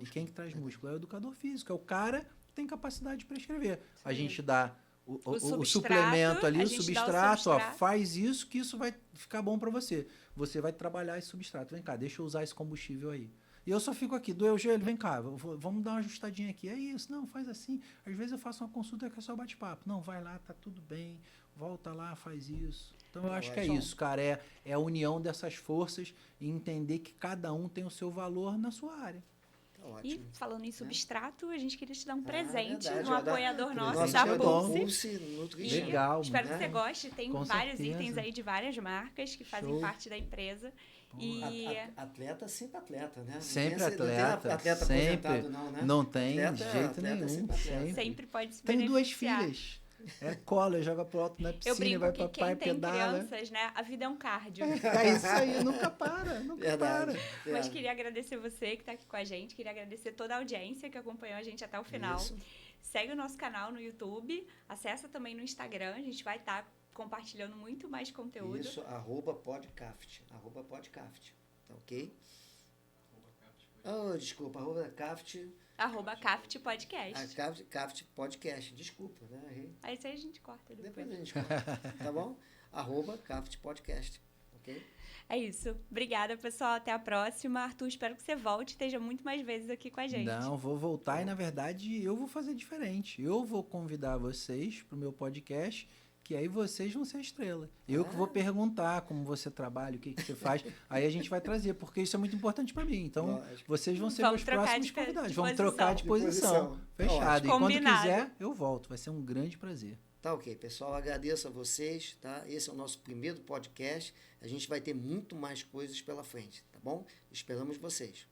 C: E quem que traz músculo? É o educador físico, é o cara que tem capacidade de prescrever. Sim. A gente dá o suplemento ali, o substrato, ó, faz isso que isso vai ficar bom para você. Você vai trabalhar esse substrato. Vem cá, deixa eu usar esse combustível aí. E eu só fico aqui, doeu o joelho, vem cá, vamos dar uma ajustadinha aqui. É isso, não, faz assim. Às vezes eu faço uma consulta que é só bate-papo. Não, vai lá, tá tudo bem, volta lá, faz isso. Então eu acho que é isso, cara, é a união dessas forças e entender que cada um tem o seu valor na sua área.
B: E falando em substrato, a gente queria te dar um presente, um apoiador nosso
A: da
B: da Pulse.
C: Legal.
B: Espero que você goste. Tem vários itens aí de várias marcas que fazem parte da empresa. E
A: atleta sempre atleta, né?
C: Sempre atleta.
A: Não tem atleta
C: sempre,
A: aposentado, não, né?
C: Não tem de jeito nenhum.
B: Sempre pode se
C: Tem
B: beneficiar.
C: 2 filhas. Cola, joga pro alto na piscina,
B: eu
C: vai
B: brinco
C: pra pai,
B: que quem
C: pedala.
B: tem crianças, né? A vida é um cardio.
C: É isso aí, nunca para.
A: Verdade.
B: Mas queria agradecer você que está aqui com a gente, queria agradecer toda a audiência que acompanhou a gente até o final.
A: Isso.
B: Segue o nosso canal no YouTube, acessa também no Instagram, a gente vai estar compartilhando muito mais conteúdo.
A: Isso, @podcaft, tá ok? Desculpa, @caft.
B: @Caft Podcast.
A: Caft Podcast, desculpa, né?
B: Aí isso aí a gente corta depois.
A: A gente corta, tá bom? @Caft Podcast, Ok?
B: É isso. Obrigada, pessoal. Até a próxima. Arthur, espero que você volte e esteja muito mais vezes aqui com a gente.
C: Não, vou voltar e, na verdade, eu vou fazer diferente. Eu vou convidar vocês para o meu podcast, que aí vocês vão ser a estrela. Eu que vou perguntar como você trabalha, o que você faz. Aí a gente vai trazer, porque isso é muito importante para mim. Então, vocês vão ser meus próximos convidados. Vamos trocar de posição. Fechado. E quando quiser, eu volto. Vai ser um grande prazer.
A: Tá ok, pessoal, agradeço a vocês, tá? Esse é o nosso primeiro podcast, a gente vai ter muito mais coisas pela frente, tá bom? Esperamos vocês.